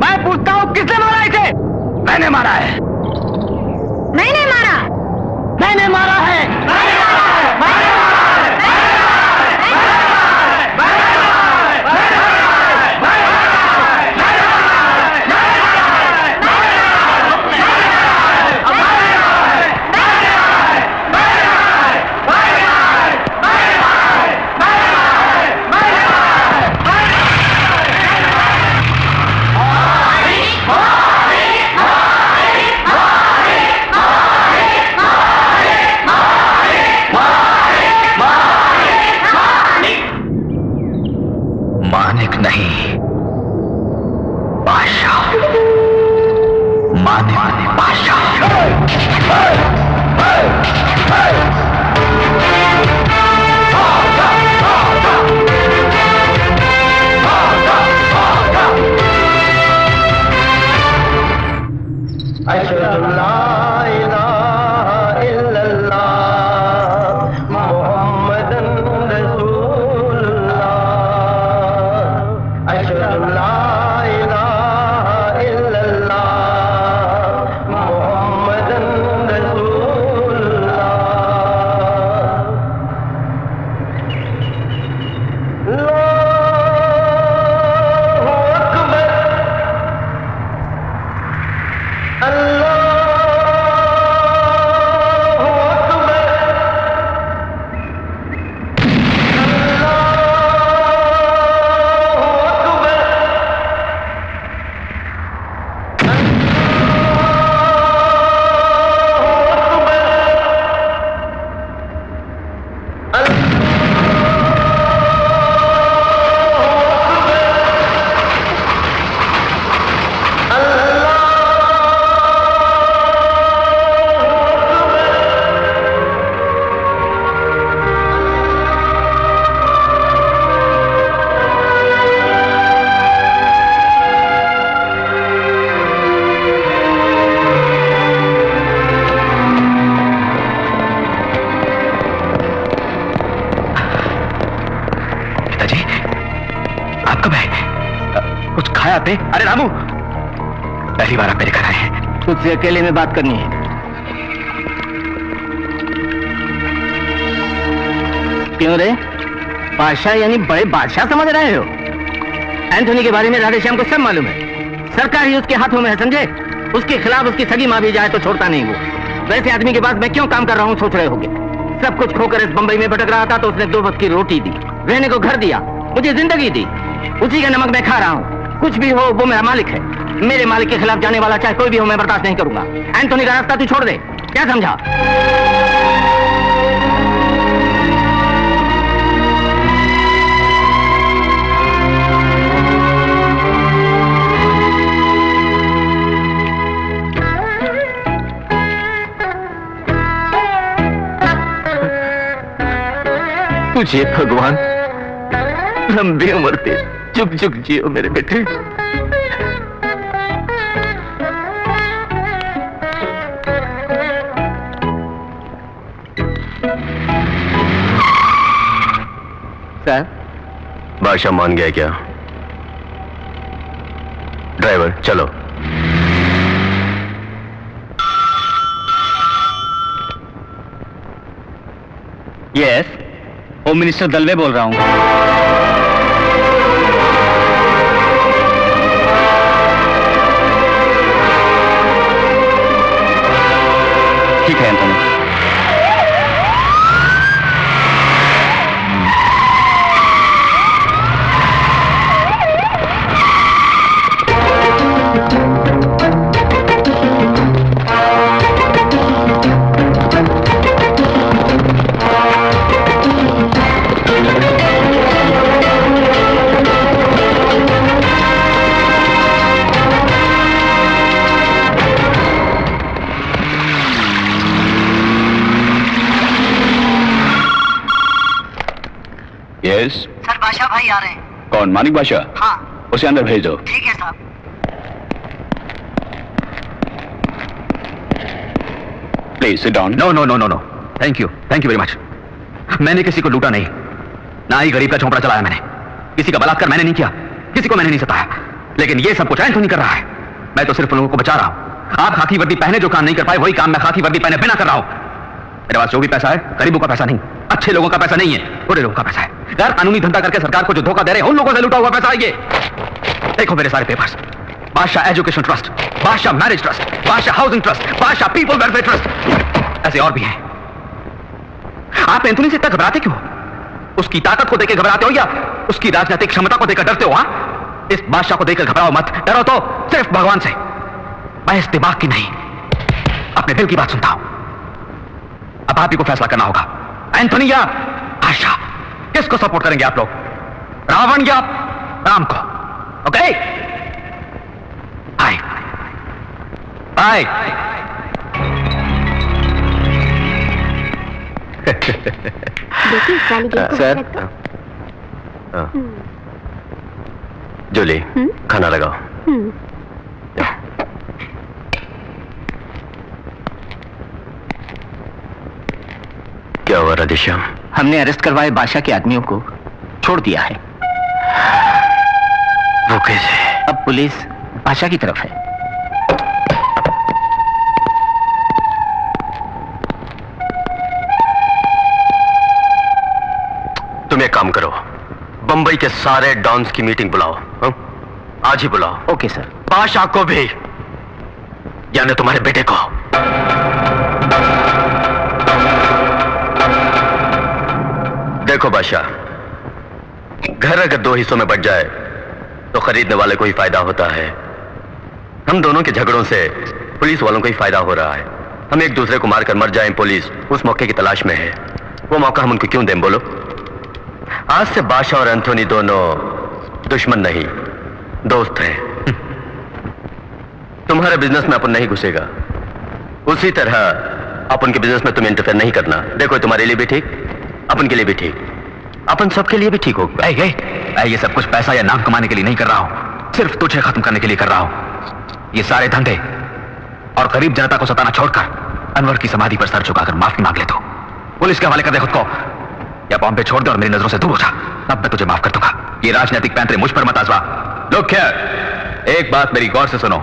मैं पूछता हूँ किसने मारा इसे? मैंने मारा है। मैंने मारा। मैंने मारा है। मानिक नहीं, बादशाह। मानिक बादशाह। अशहदु ला इलाहा इल्लल्लाह मुहम्मदन रसूलुल्लाह। अशहदु ला इलाहा इल्लल्लाह मुहम्मदन रसूलुल्लाह। कुछ खाया आपने? अरे रामू, पहली बार आप मेरे घर आए हैं। तुझसे अकेले में बात करनी है। क्यों रे? बादशाह यानी बड़े बादशाह समझ रहे हो? एंथोनी के बारे में राधेश्याम को सब मालूम है। सरकार ही उसके हाथों में है, समझे? उसके खिलाफ उसकी सगी माँ भी जाए तो छोड़ता नहीं वो। वैसे आदमी के पास मैं क्यों काम कर रहा हूँ सोच रहे होगे। सब कुछ खोकर इस बंबई में भटक रहा था तो उसने 2 वक्त की रोटी दी, रहने को घर दिया, मुझे जिंदगी दी। उसी का नमक मैं खा रहा हूँ। कुछ भी हो वो मेरा मालिक है। मेरे मालिक के खिलाफ जाने वाला चाहे कोई भी हो मैं बर्दाश्त नहीं करूंगा। एंथोनी का रास्ता तू छोड़ दे, क्या समझा? तुझे भगवान लंबी उम्र दे, चुप चुप जियो मेरे बेटे। सर, बादशाह मान गया क्या? ड्राइवर चलो। यस, होम मिनिस्टर दलवे बोल रहा हूं। ठीक है एंथोनी। यस सर, बादशाह भाई आ रहे हैं। कौन? मानिक बादशाह? हाँ। उसे अंदर भेज दो। ठीक है साहब। Please sit down. No no no no no, thank you very much. मैंने किसी को लूटा नहीं, ना ही गरीब का झोंपड़ा चलाया मैंने। किसी का बलात्कार मैंने नहीं किया, किसी को मैंने नहीं सताया। लेकिन ये सब कुछ एंथोनी कर रहा है। मैं तो सिर्फ लोगों को बचा रहा हूं। आप खाकी वर्दी पहने जो काम नहीं कर पाए, वही काम मैं खाकी वर्दी पहने बिना कर रहा हूं। मेरे पास जो भी पैसा है, गरीबों का पैसा नहीं, अच्छे लोगों का पैसा नहीं है, बुरे लोगों का पैसा है। गैर कानूनी धंधा करके सरकार को जो धोखा दे रहे हैं, उन लोगों से लूटा हुआ पैसा है ये। देखो मेरे सारे पेपर्स, बादशाह एजुकेशन ट्रस्ट, बादशाह मैरिज ट्रस्ट, बादशाह हाउसिंग ट्रस्ट, बादशाह पीपल वेलफेयर ट्रस्ट, ऐसे और भी हैं। आप एंथोनी से इतना घबराते क्यों? उसकी ताकत को देखकर घबराते हो या उसकी राजनीतिक क्षमता को देखकर डरते हो? हाँ, इस बादशाह को देखकर घबराओ मत, डरो तो सिर्फ भगवान से। मैं इस दिमाग की नहीं, अपने दिल की बात सुनता हूं। अब आप ही को फैसला करना होगा, एंथोनी या बादशाह, किसको सपोर्ट करेंगे आप लोग? रावण या राम को? Okay, bye bye. देखिए इस वाली गेट को सर। रख दो। जूली, खाना लगाओ। क्या हुआ राधेश्याम? हमने अरेस्ट करवाए बादशाह के आदमियों को छोड़ दिया है। वो कैसे? अब पुलिस बादशाह की तरफ है। तुम एक काम करो, बंबई के सारे डॉन्स की मीटिंग बुलाओ। हाँ? आज ही बुलाओ। Okay sir. बादशाह को भी, यानी तुम्हारे बेटे को। देखो बादशाह, घर अगर दो हिस्सों में बंट जाए तो खरीदने वाले को ही फायदा होता है। हम दोनों के झगड़ों से पुलिस वालों को ही फायदा हो रहा है। हम एक दूसरे को मारकर मर जाएं, पुलिस उस मौके की तलाश में है। वो मौका हम उनको क्यों दें बोलो? आज से बादशाह और एंथोनी दोनों दुश्मन नहीं, दोस्त हैं। तुम्हारे बिजनेस में अपन नहीं घुसेगा, उसी तरह अपन के बिजनेस में तुम इंटरफेयर नहीं करना। देखो तुम्हारे लिए भी ठीक, अपन के लिए भी ठीक, अपन सबके लिए भी ठीक होगा। ये सब कुछ पैसा या नाम कमाने के लिए नहीं कर रहा हूं, सिर्फ तुझे खत्म करने के लिए कर रहा हूं। ये सारे धंधे और गरीब जनता को सताना छोड़कर अनवर की समाधि पर सर झुकाकर माफी मांग ले तो पुलिस के हवाले कर दे खुद को, या बॉम्बे छोड़ दे और मेरी नजरों से दूर हो जा, तब मैं तुझे माफ कर दूंगा। ये राजनीतिक पैंतरे मुझ पर मत आजमा। लोग खैर, एक बात मेरी गौर से सुनो,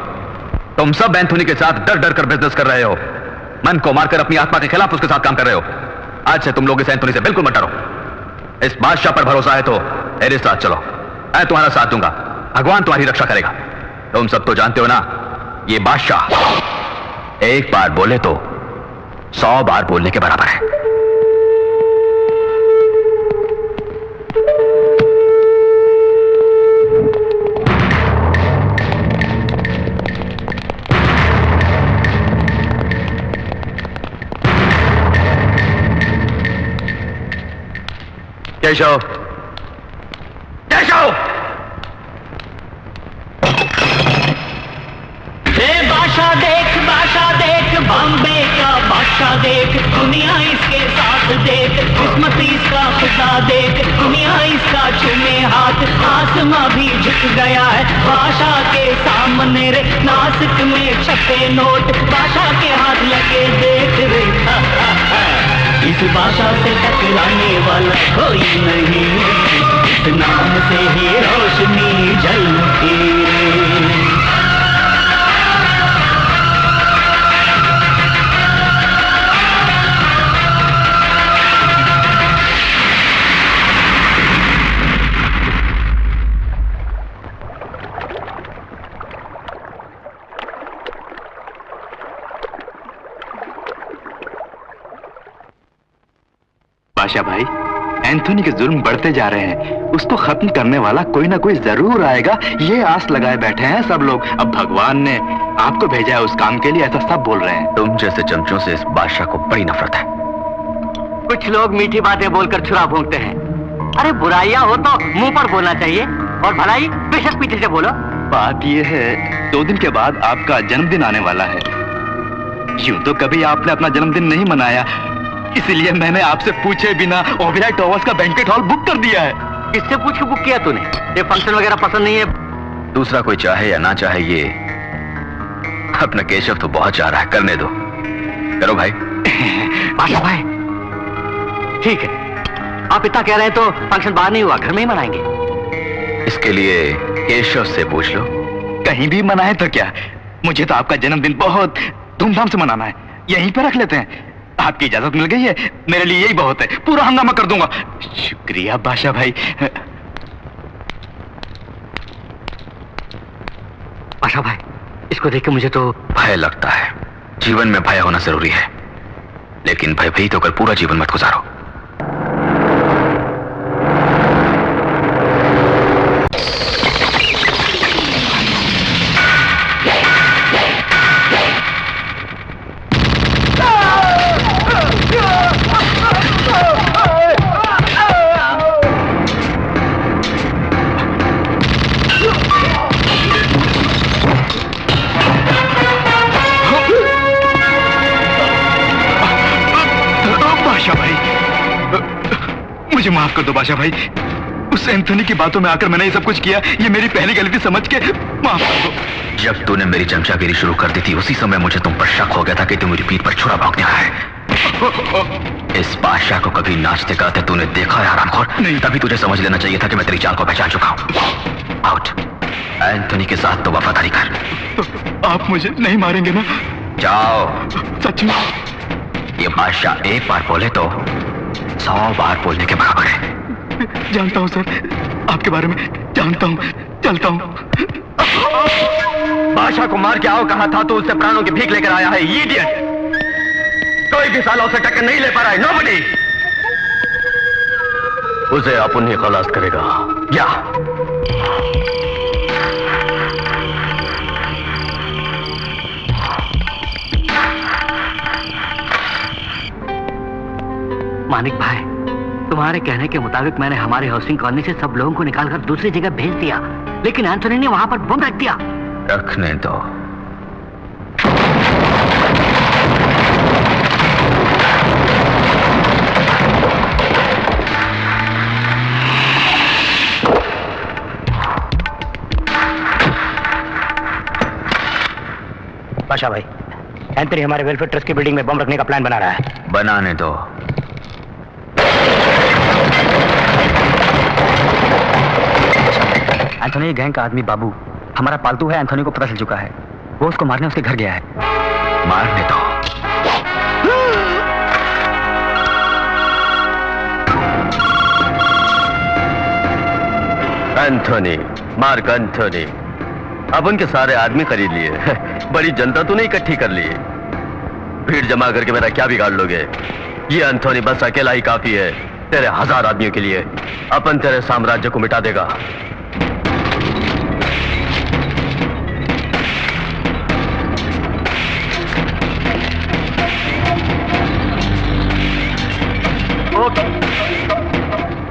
तुम सब एंथोनी के साथ डर डर कर बिजनेस कर रहे हो, मन को मारकर अपनी आत्मा के खिलाफ उसके साथ काम कर रहे हो। आज से तुम लोग इस एंथोनी से बिल्कुल मत डरो। इस बादशाह पर भरोसा है तो मेरे साथ चलो, मैं तुम्हारा साथ दूंगा, भगवान तुम्हारी रक्षा करेगा। तुम सब तो जानते हो ना, ये बादशाह एक बार बोले तो 100 बार बोलने के बराबर है। केशव, केशव! बादशाह देख, बॉम्बे का बादशाह देख, दुनिया इसके साथ देख, किस्मत इसका खुदा देख, दुनिया इसका चूमे हाथ, आसमां भी झुक गया है बादशाह के सामने रे। नासिक में छपे नोट, बादशाह के हाथ लगे देख रे। इस बादशाह से टकराने वाला कोई नहीं, इस नाम से ही रोशनी जलती रे। बादशाह भाई, एंथोनी के जुल्म बढ़ते जा रहे हैं, उसको खत्म करने वाला कोई ना कोई जरूर आएगा, ये आस लगाए बैठे हैं सब लोग। अब भगवान ने आपको भेजा है उस काम के लिए, ऐसा सब बोल रहे हैं। तुम जैसे चमचों से इस बादशाह को बड़ी नफरत है। कुछ लोग मीठी बातें बोलकर छुरा भोंकते हैं। अरे बुराइयां हो तो मुंह पर बोलना चाहिए, और भलाई बेशक पीछे से बोलो। बात ये है, 2 दिन के बाद आपका जन्मदिन आने वाला है। यूं तो कभी आपने अपना जन्मदिन नहीं मनाया, इसलिए मैंने आपसे पूछे बिना ओबेराय टॉवर्स का बैंकेट हॉल बुक कर दिया है। किससे पूछ के बुक किया तूने? ये फंक्शन वगैरह पसंद नहीं है? दूसरा कोई चाहे या ना चाहे, ये अपना केशव तो बहुत चाह रहा है, करने दो, करो भाई। बादशाह भाई ठीक है, आप इतना कह रहे हैं तो फंक्शन बाहर नहीं हुआ, घर में ही मनाएंगे। इसके लिए केशव से पूछ लो, कहीं भी मनाए तो क्या, मुझे तो आपका जन्मदिन बहुत धूमधाम से मनाना है, यहीं पे रख लेते हैं। आपकी इजाजत मिल गई है, मेरे लिए यही बहुत है, पूरा हंगामा कर दूंगा। शुक्रिया बादशाह भाई। बादशाह भाई, इसको देख के मुझे तो भय लगता है। जीवन में भय होना जरूरी है, लेकिन भयभीत होकर पूरा जीवन मत गुजारो। मुझे माफ कर दो बादशाह भाई, उस एंथोनी की बातों में आकर मैंने ये सब कुछ किया, ये मेरी पहली गलती समझ के माफ कर दो। जब तूने मेरी चमचागिरी शुरू कर दी थी, उसी समय मुझे तुम पर शक हो गया था कि तू मेरी पीठ पर छुरा भौंकने आया है। इस बादशाह को कभी नाचते गाते तूने देखा है हरामखोर? नहीं। तभी तुझे समझ लेना चाहिए था कि मैं तेरी चाल को पहचान चुका हूं। आउट। एंथोनी के साथ तो वफादारी कर। तो आप मुझे नहीं मारेंगे ना? जाओ। सच में? ये बादशाह एक बार बोले तो 100 बार बोलने के बराबर है। जानता हूं सर, आपके बारे में जानता हूं, चलता हूं। बादशाह को मार के आओ कहा था तो उससे प्राणों की भीख लेकर आया है। ये इडियट कोई भी साला उसे टक्कर नहीं ले पा रहा है। नोबडी। उसे अपन ही खलास करेगा। या मानिक भाई, तुम्हारे कहने के मुताबिक मैंने हमारे हाउसिंग कॉलोनी से सब लोगों को निकालकर दूसरी जगह भेज दिया, लेकिन एंथोनी ने वहां पर बम रख दिया। रखने दो। बादशाह भाई, एंथोनी हमारे वेलफेयर ट्रस्ट की बिल्डिंग में बम रखने का प्लान बना रहा है। बनाने दो। एंथोनी गैंग का आदमी बाबू हमारा पालतू है। एंथोनी को पता चल चुका है, वो उसको मारने उसके घर गया है। मारने दो। एंथोनी, मार्क एंथोनी, अब उनके सारे आदमी खरीद लिए। बड़ी जनता तो नहीं इकट्ठी कर ली। भीड़ जमा करके मेरा क्या बिगाड़ लोगे? ये एंथोनी बस अकेला ही काफी है तेरे 1000 आदमियों के लिए। अपन तेरे साम्राज्य को मिटा देगा।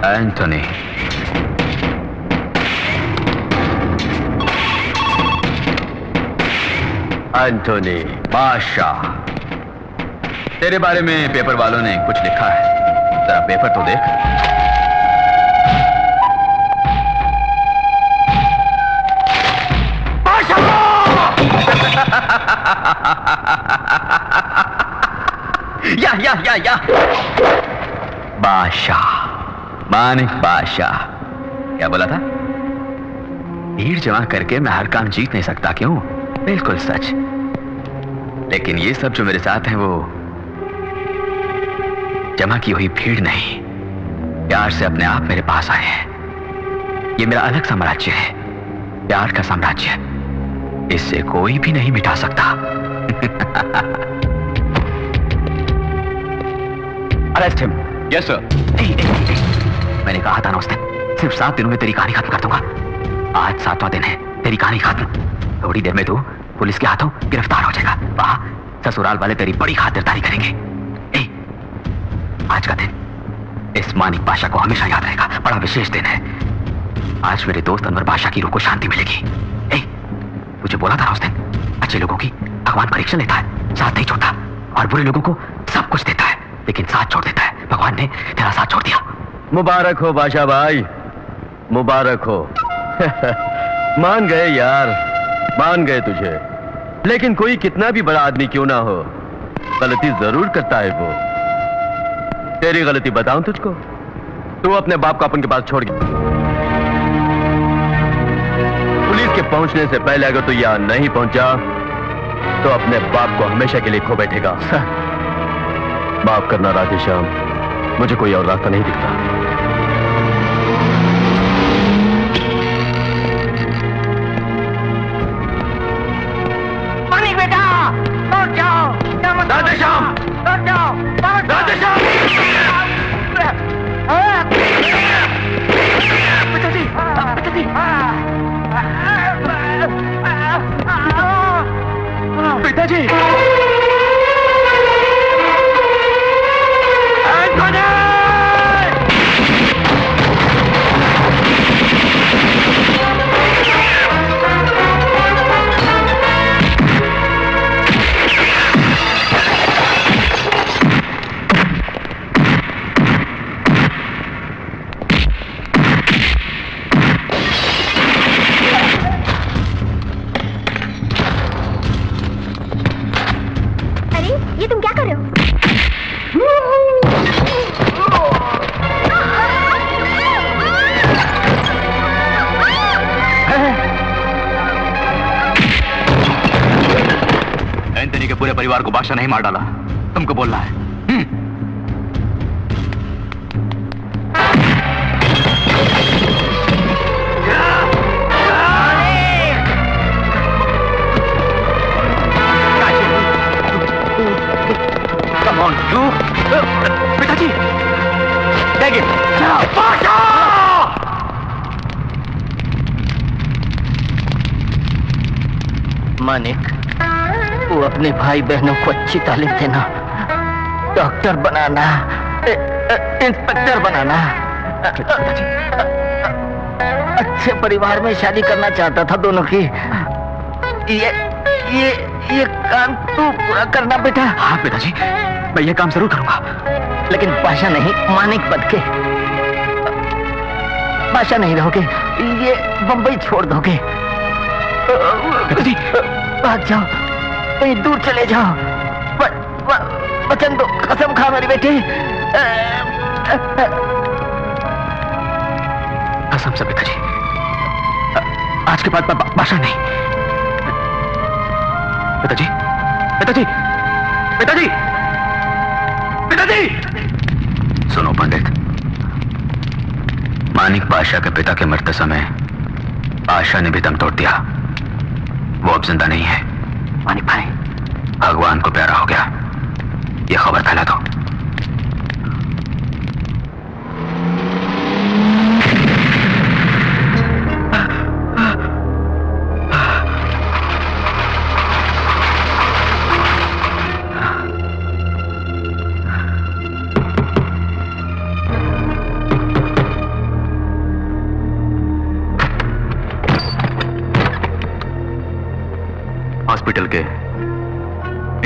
एंथोनी, एंथोनी, बादशाह, तेरे बारे में पेपर वालों ने कुछ लिखा है, जरा पेपर तो देख। या बादशाह, मानिक बादशाह, क्या बोला था? भीड़ जमा करके मैं हर काम जीत नहीं सकता। क्यों? बिल्कुल सच। लेकिन ये सब जो मेरे साथ हैं वो जमा की हुई भीड़ नहीं, प्यार से अपने आप मेरे पास आए हैं। ये मेरा अलग साम्राज्य है, प्यार का साम्राज्य। इससे कोई भी नहीं मिटा सकता। Arrest him. Yes sir. मैंने कहा था ना उस दिन, सिर्फ 7 दिनों में तेरी कहानी खत्म कर दूंगा। आज 7वां दिन है, तेरी कहानी खत्म। थोड़ी देर में तू पुलिस के हाथों गिरफ्तार हो जाएगा। वहां ससुराल वाले तेरी बड़ी खातिरदारी करेंगे। आज का दिन इस मानिक बादशाह को हमेशा याद रहेगा। बड़ा विशेष दिन है। आज मेरे दोस्त अनवर बादशाह की रूह को शांति मिलेगी। तुझे बोला था उस दिन, अच्छे लोगों की भगवान परीक्षा लेता है, साथ नहीं छोड़ता, और बुरे लोगों को सब कुछ देता है लेकिन साथ छोड़ देता है। भगवान ने तेरा साथ छोड़ दिया। मुबारक हो बादशाह भाई, मुबारक हो। मान गए यार, मान गए तुझे। लेकिन कोई कितना भी बड़ा आदमी क्यों ना हो, गलती जरूर करता है वो। तेरी गलती बताऊं तुझको? तू अपने बाप को अपन के पास छोड़ गया, पुलिस के पहुंचने से पहले अगर तू यहाँ नहीं पहुंचा तो अपने बाप को हमेशा के लिए खो बैठेगा। माफ करना राधेश्याम, मुझे कोई और रास्ता नहीं दिखता। मानिक बेटा, लौट जाओ। राधेश्याम, लौट जाओ। राधेश्याम! पिताजी, पिताजी। पिताजी! ये तुम क्या कर रहे हो? एंथनी के पूरे परिवार को बादशाह नहीं मार डाला, तुमको बोलना है। पिताजी, मानिक, वो अपने भाई बहनों को अच्छी तालीम देना, डॉक्टर बनाना, इंस्पेक्टर बनाना, अच्छे परिवार में शादी करना चाहता था दोनों की। ये काम तू पूरा करना बेटा। हाँ पिताजी, मैं ये काम जरूर करूंगा। लेकिन बादशाह नहीं, मानिक बन के। बादशाह नहीं रहोगे, ये बंबई छोड़ दोगे। पिताजी, भाग जाओ, कहीं दूर चले जाओ। वचन दो, कसम खा मेरी बेटी। कसम से पिताजी, आज के बाद बादशाह नहीं। पिताजी, पिताजी, पिताजी, पिताजी! सुनो पंडित, मानिक बादशाह के पिता के मरते समय बादशाह ने भी दम तोड़ दिया। वो अब जिंदा नहीं है। मानिक भाई, भगवान को प्यारा हो गया, ये खबर फैला दो। हॉस्पिटल के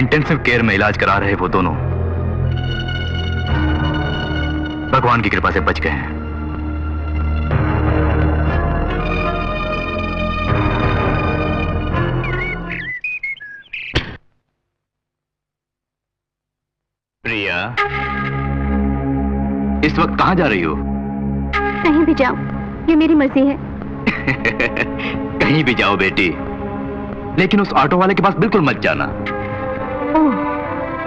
इंटेंसिव केयर में इलाज करा रहे वो दोनों भगवान की कृपा से बच गए हैं। प्रिया, इस वक्त कहां जा रही हो? कहीं भी जाओ, ये मेरी मर्जी है। कहीं भी जाओ बेटी, लेकिन उस ऑटो वाले के पास बिल्कुल मत जाना। ओह,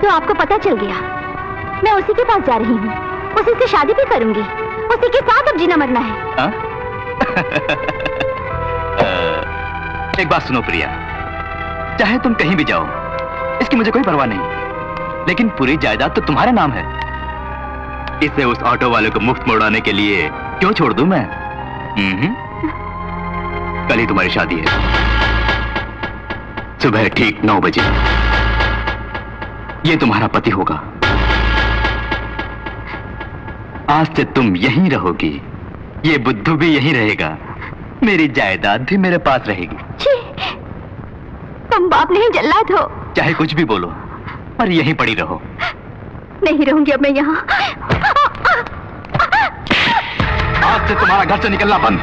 तो आपको पता चल गया। मैं उसी के पास जा रही हूँ, उसी से शादी भी करूंगी, उसी के साथ अब जीना मरना है। एक बात सुनो प्रिया, चाहे तुम कहीं भी जाओ, इसकी मुझे कोई परवाह नहीं, लेकिन पूरी जायदाद तो तुम्हारे नाम है। इसे उस ऑटो वाले को मुफ्त में उड़ाने के लिए क्यों छोड़ दूं मैं? कल ही तुम्हारी शादी है, सुबह ठीक 9 बजे। ये तुम्हारा पति होगा। आज से तुम यहीं रहोगी, ये बुद्धू भी यहीं रहेगा, मेरी जायदाद भी मेरे पास रहेगी। छी, तुम बाप नहीं जल्लाद हो। चाहे कुछ भी बोलो, पर यहीं पड़ी रहो। नहीं रहूंगी अब मैं यहाँ। आज से तुम्हारा घर से निकलना बंद।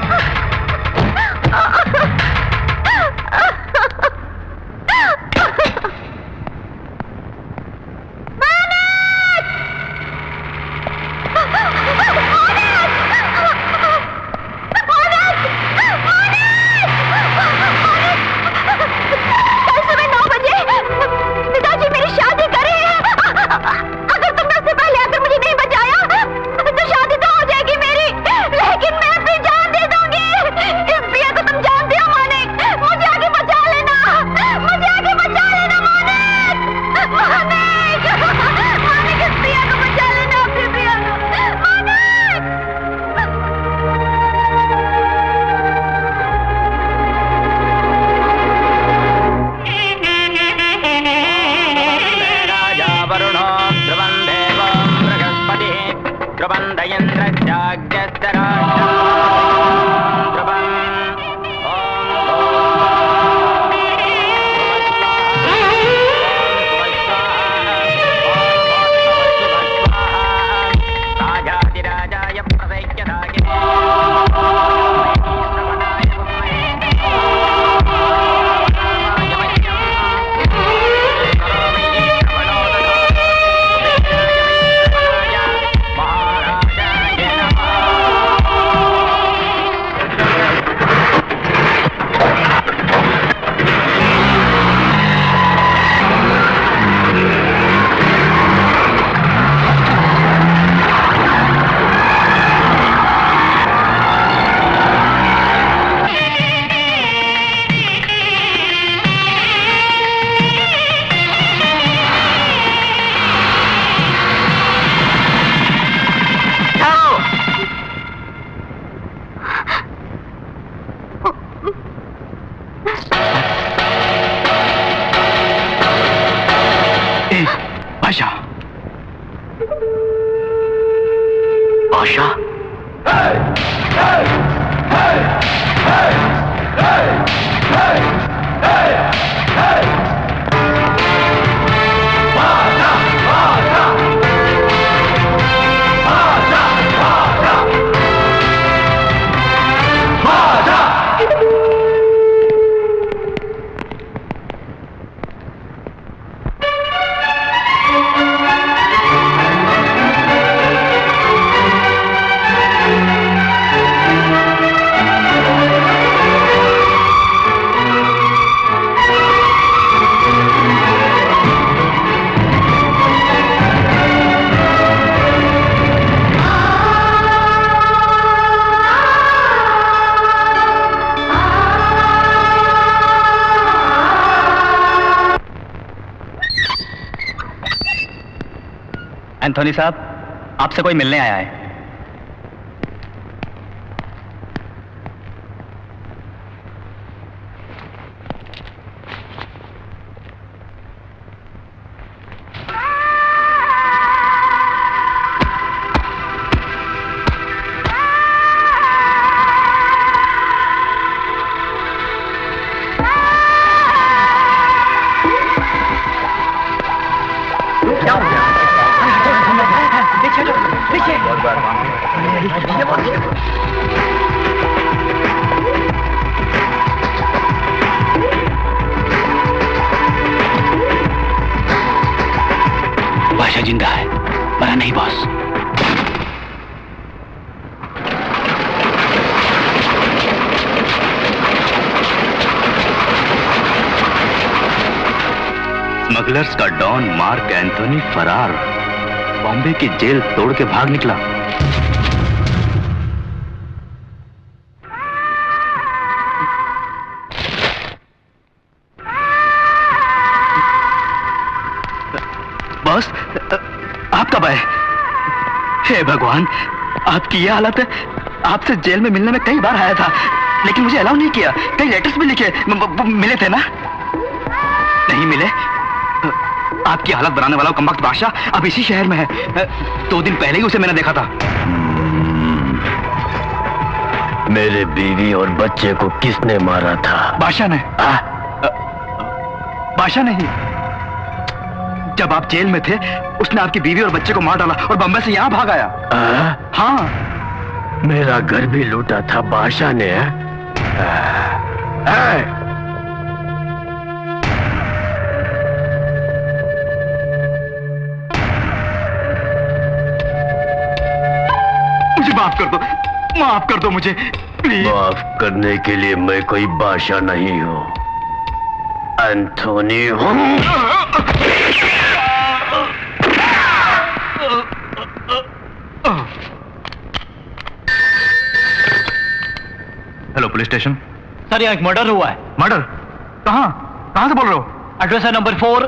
एंथोनी साहब, आपसे कोई मिलने आया है। बादशाह जिंदा है, मरा नहीं बॉस। स्मगलर्स का डॉन मार्क एंथोनी फरार, बॉम्बे की जेल तोड़ के भाग निकला। बॉस, आप कब आए? हे भगवान, आपकी ये हालत है। आपसे जेल में मिलने में कई बार आया था, लेकिन मुझे अलाउ नहीं किया। कई लेटर्स भी लिखे, मिले थे ना? नहीं मिले? आपकी हालत बनाने वाला कमबख्त बादशाह अब इसी शहर में है। 2 दिन पहले ही उसे मैंने देखा था। मेरे बीवी और बच्चे को किसने मारा था? बादशाह ने। बादशाह नहीं, जब आप जेल में थे उसने आपकी बीवी और बच्चे को मार डाला और बम्बई से यहाँ भाग आया। हाँ, मेरा घर भी लूटा था बादशाह ने। मुझे माफ कर दो, माफ कर दो मुझे, प्लीज। माफ करने के लिए मैं कोई बादशाह नहीं हूँ, एंथोनी हूँ। Hello, police station. सर, यहाँ एक मर्डर हुआ है। मर्डर? कहाँ? कहाँ से बोल रहे हो? एड्रेस है number 4।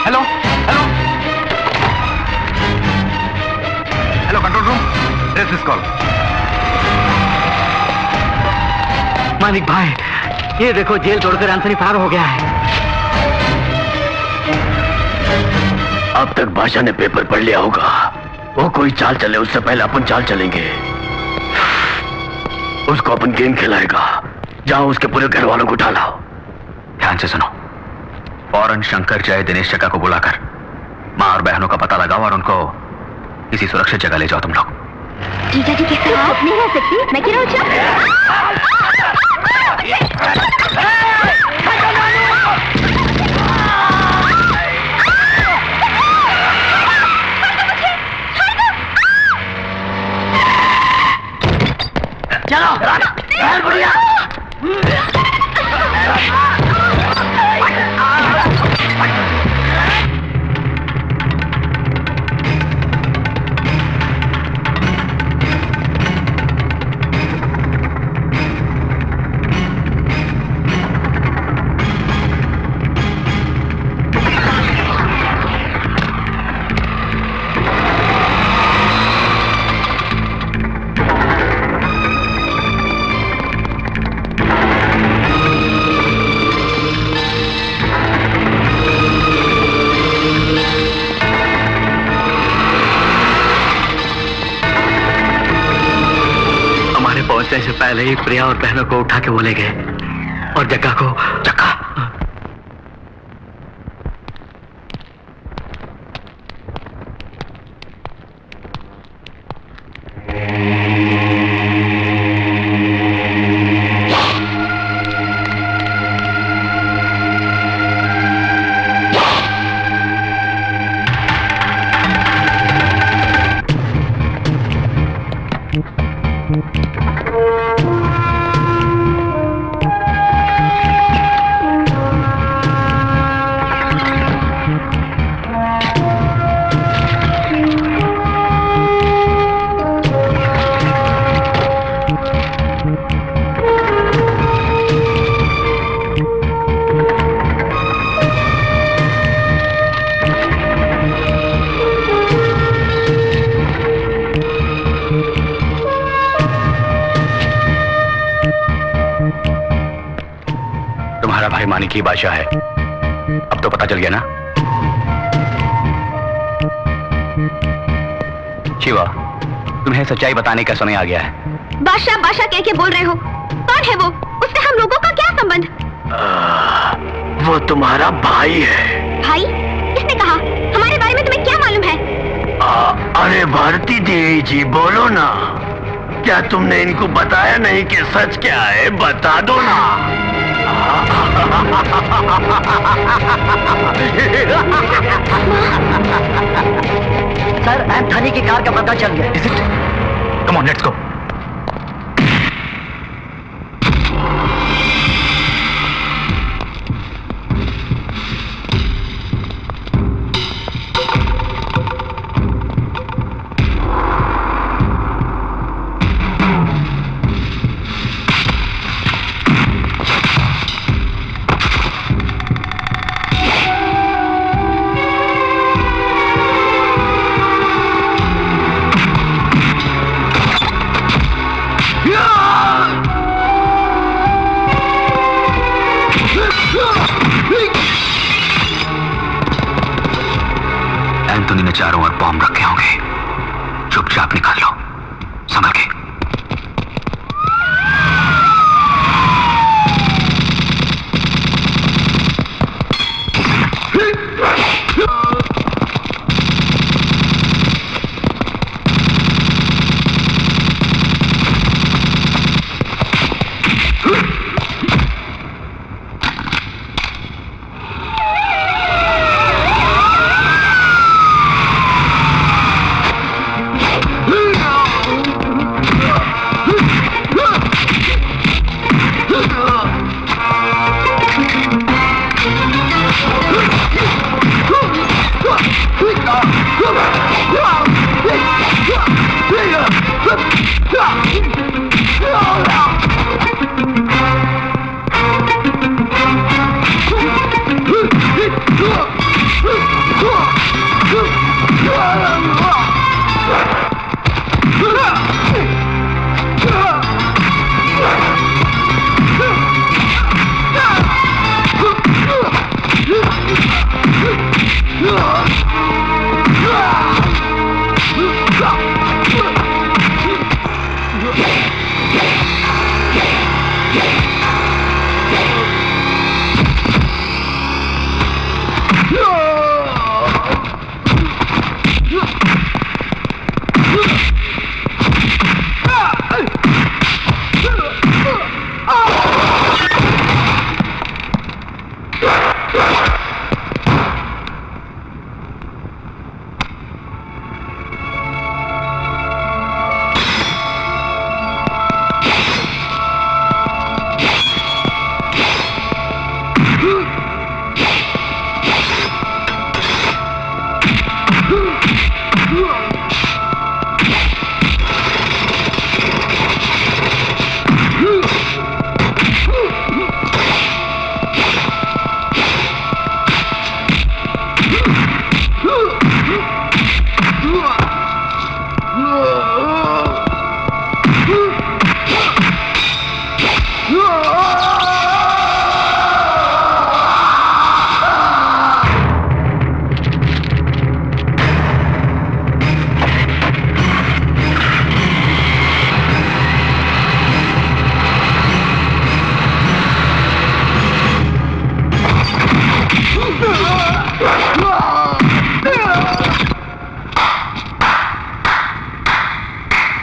Hello, hello, hello, control room, trace this call. मालिक भाई, ये देखो, जेल तोड़कर एंथोनी फरार हो गया है। अब तक बादशाह ने पेपर पढ़ लिया होगा। वो कोई चाल चले उससे पहले अपन चाल चलेंगे। उसको अपन गेम खिलाएगा। जाओ उसके पूरे घर वालों को उठाओ। ध्यान से सुनो, फौरन शंकर जय दिनेश चक्का को बुलाकर माँ और बहनों का पता लगाओ और उनको किसी सुरक्षित जगह ले जाओ तुम लोग। जीजा जी के साथ नहीं रह सकती, मैं क्यों पहुंचने से पहले ही प्रिया और बहनों को उठा के बोले गए और जग्गा को जग्गा। तुम्हारा भाई मानिक ही बादशाह है। अब तो पता चल गया ना? शिवा, तुम्हें सच्चाई बताने का समय आ गया है। बादशाह बादशाह कह के बोल रहे हो? कौन है वो? उससे हम लोगों का क्या संबंध? वो तुम्हारा भाई है। भाई? किसने कहा? हमारे बारे में तुम्हें क्या मालूम है? अरे भारती देवी जी, बोलो ना, क्या तुमने इनको बताया नहीं कि सच क्या है? बता दो ना। सर, एंथनी की कार का पता चल गया। Come on, let's go. Anthony ने चारों ओर बॉम्ब रखे होंगे। चुपचाप निकाल लो, संभल के।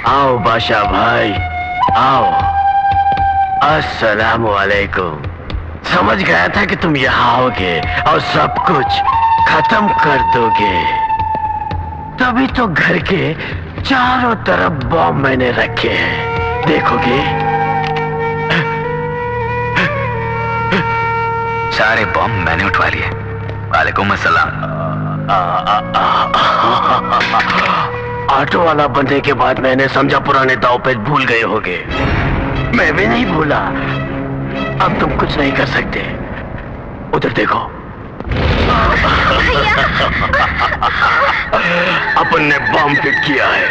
आओ बादशाह भाई, आओ। अस्सलाम वालेकुम। समझ गया था कि तुम यहाँ आओगे और सब कुछ खत्म कर दोगे, तभी तो घर के चारों तरफ बॉम्ब मैंने रखे हैं। देखोगे? सारे बॉम्ब मैंने उठवा लिए। वालेकुम अस्सलाम। ऑटो वाला बनने के बाद मैंने समझा पुराने दाव पेच भूल गए होगे। मैं भी नहीं भूला। अब तुम कुछ नहीं कर सकते। उधर देखो। अपन ने बम फिट किया है।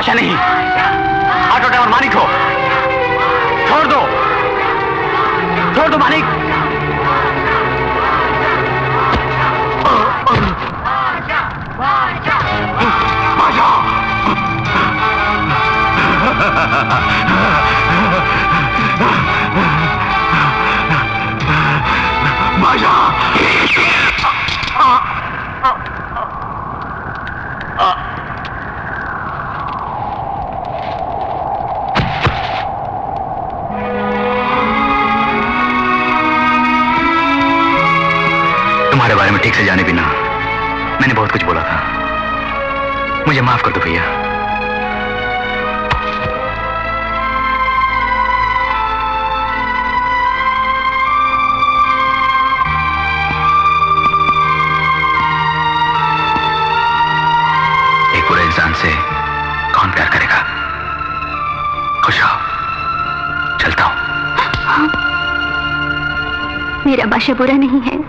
नहीं, ऑटो ड्राइवर मानिक हो। छोड़ दो मानिक। तुम्हारे बारे में ठीक से जाने बिना मैंने बहुत कुछ बोला था, मुझे माफ कर दो भैया। एक बुरे इंसान से कौन प्यार करेगा? खुश रहो, चलता हूं। मेरा बादशाह बुरा नहीं है।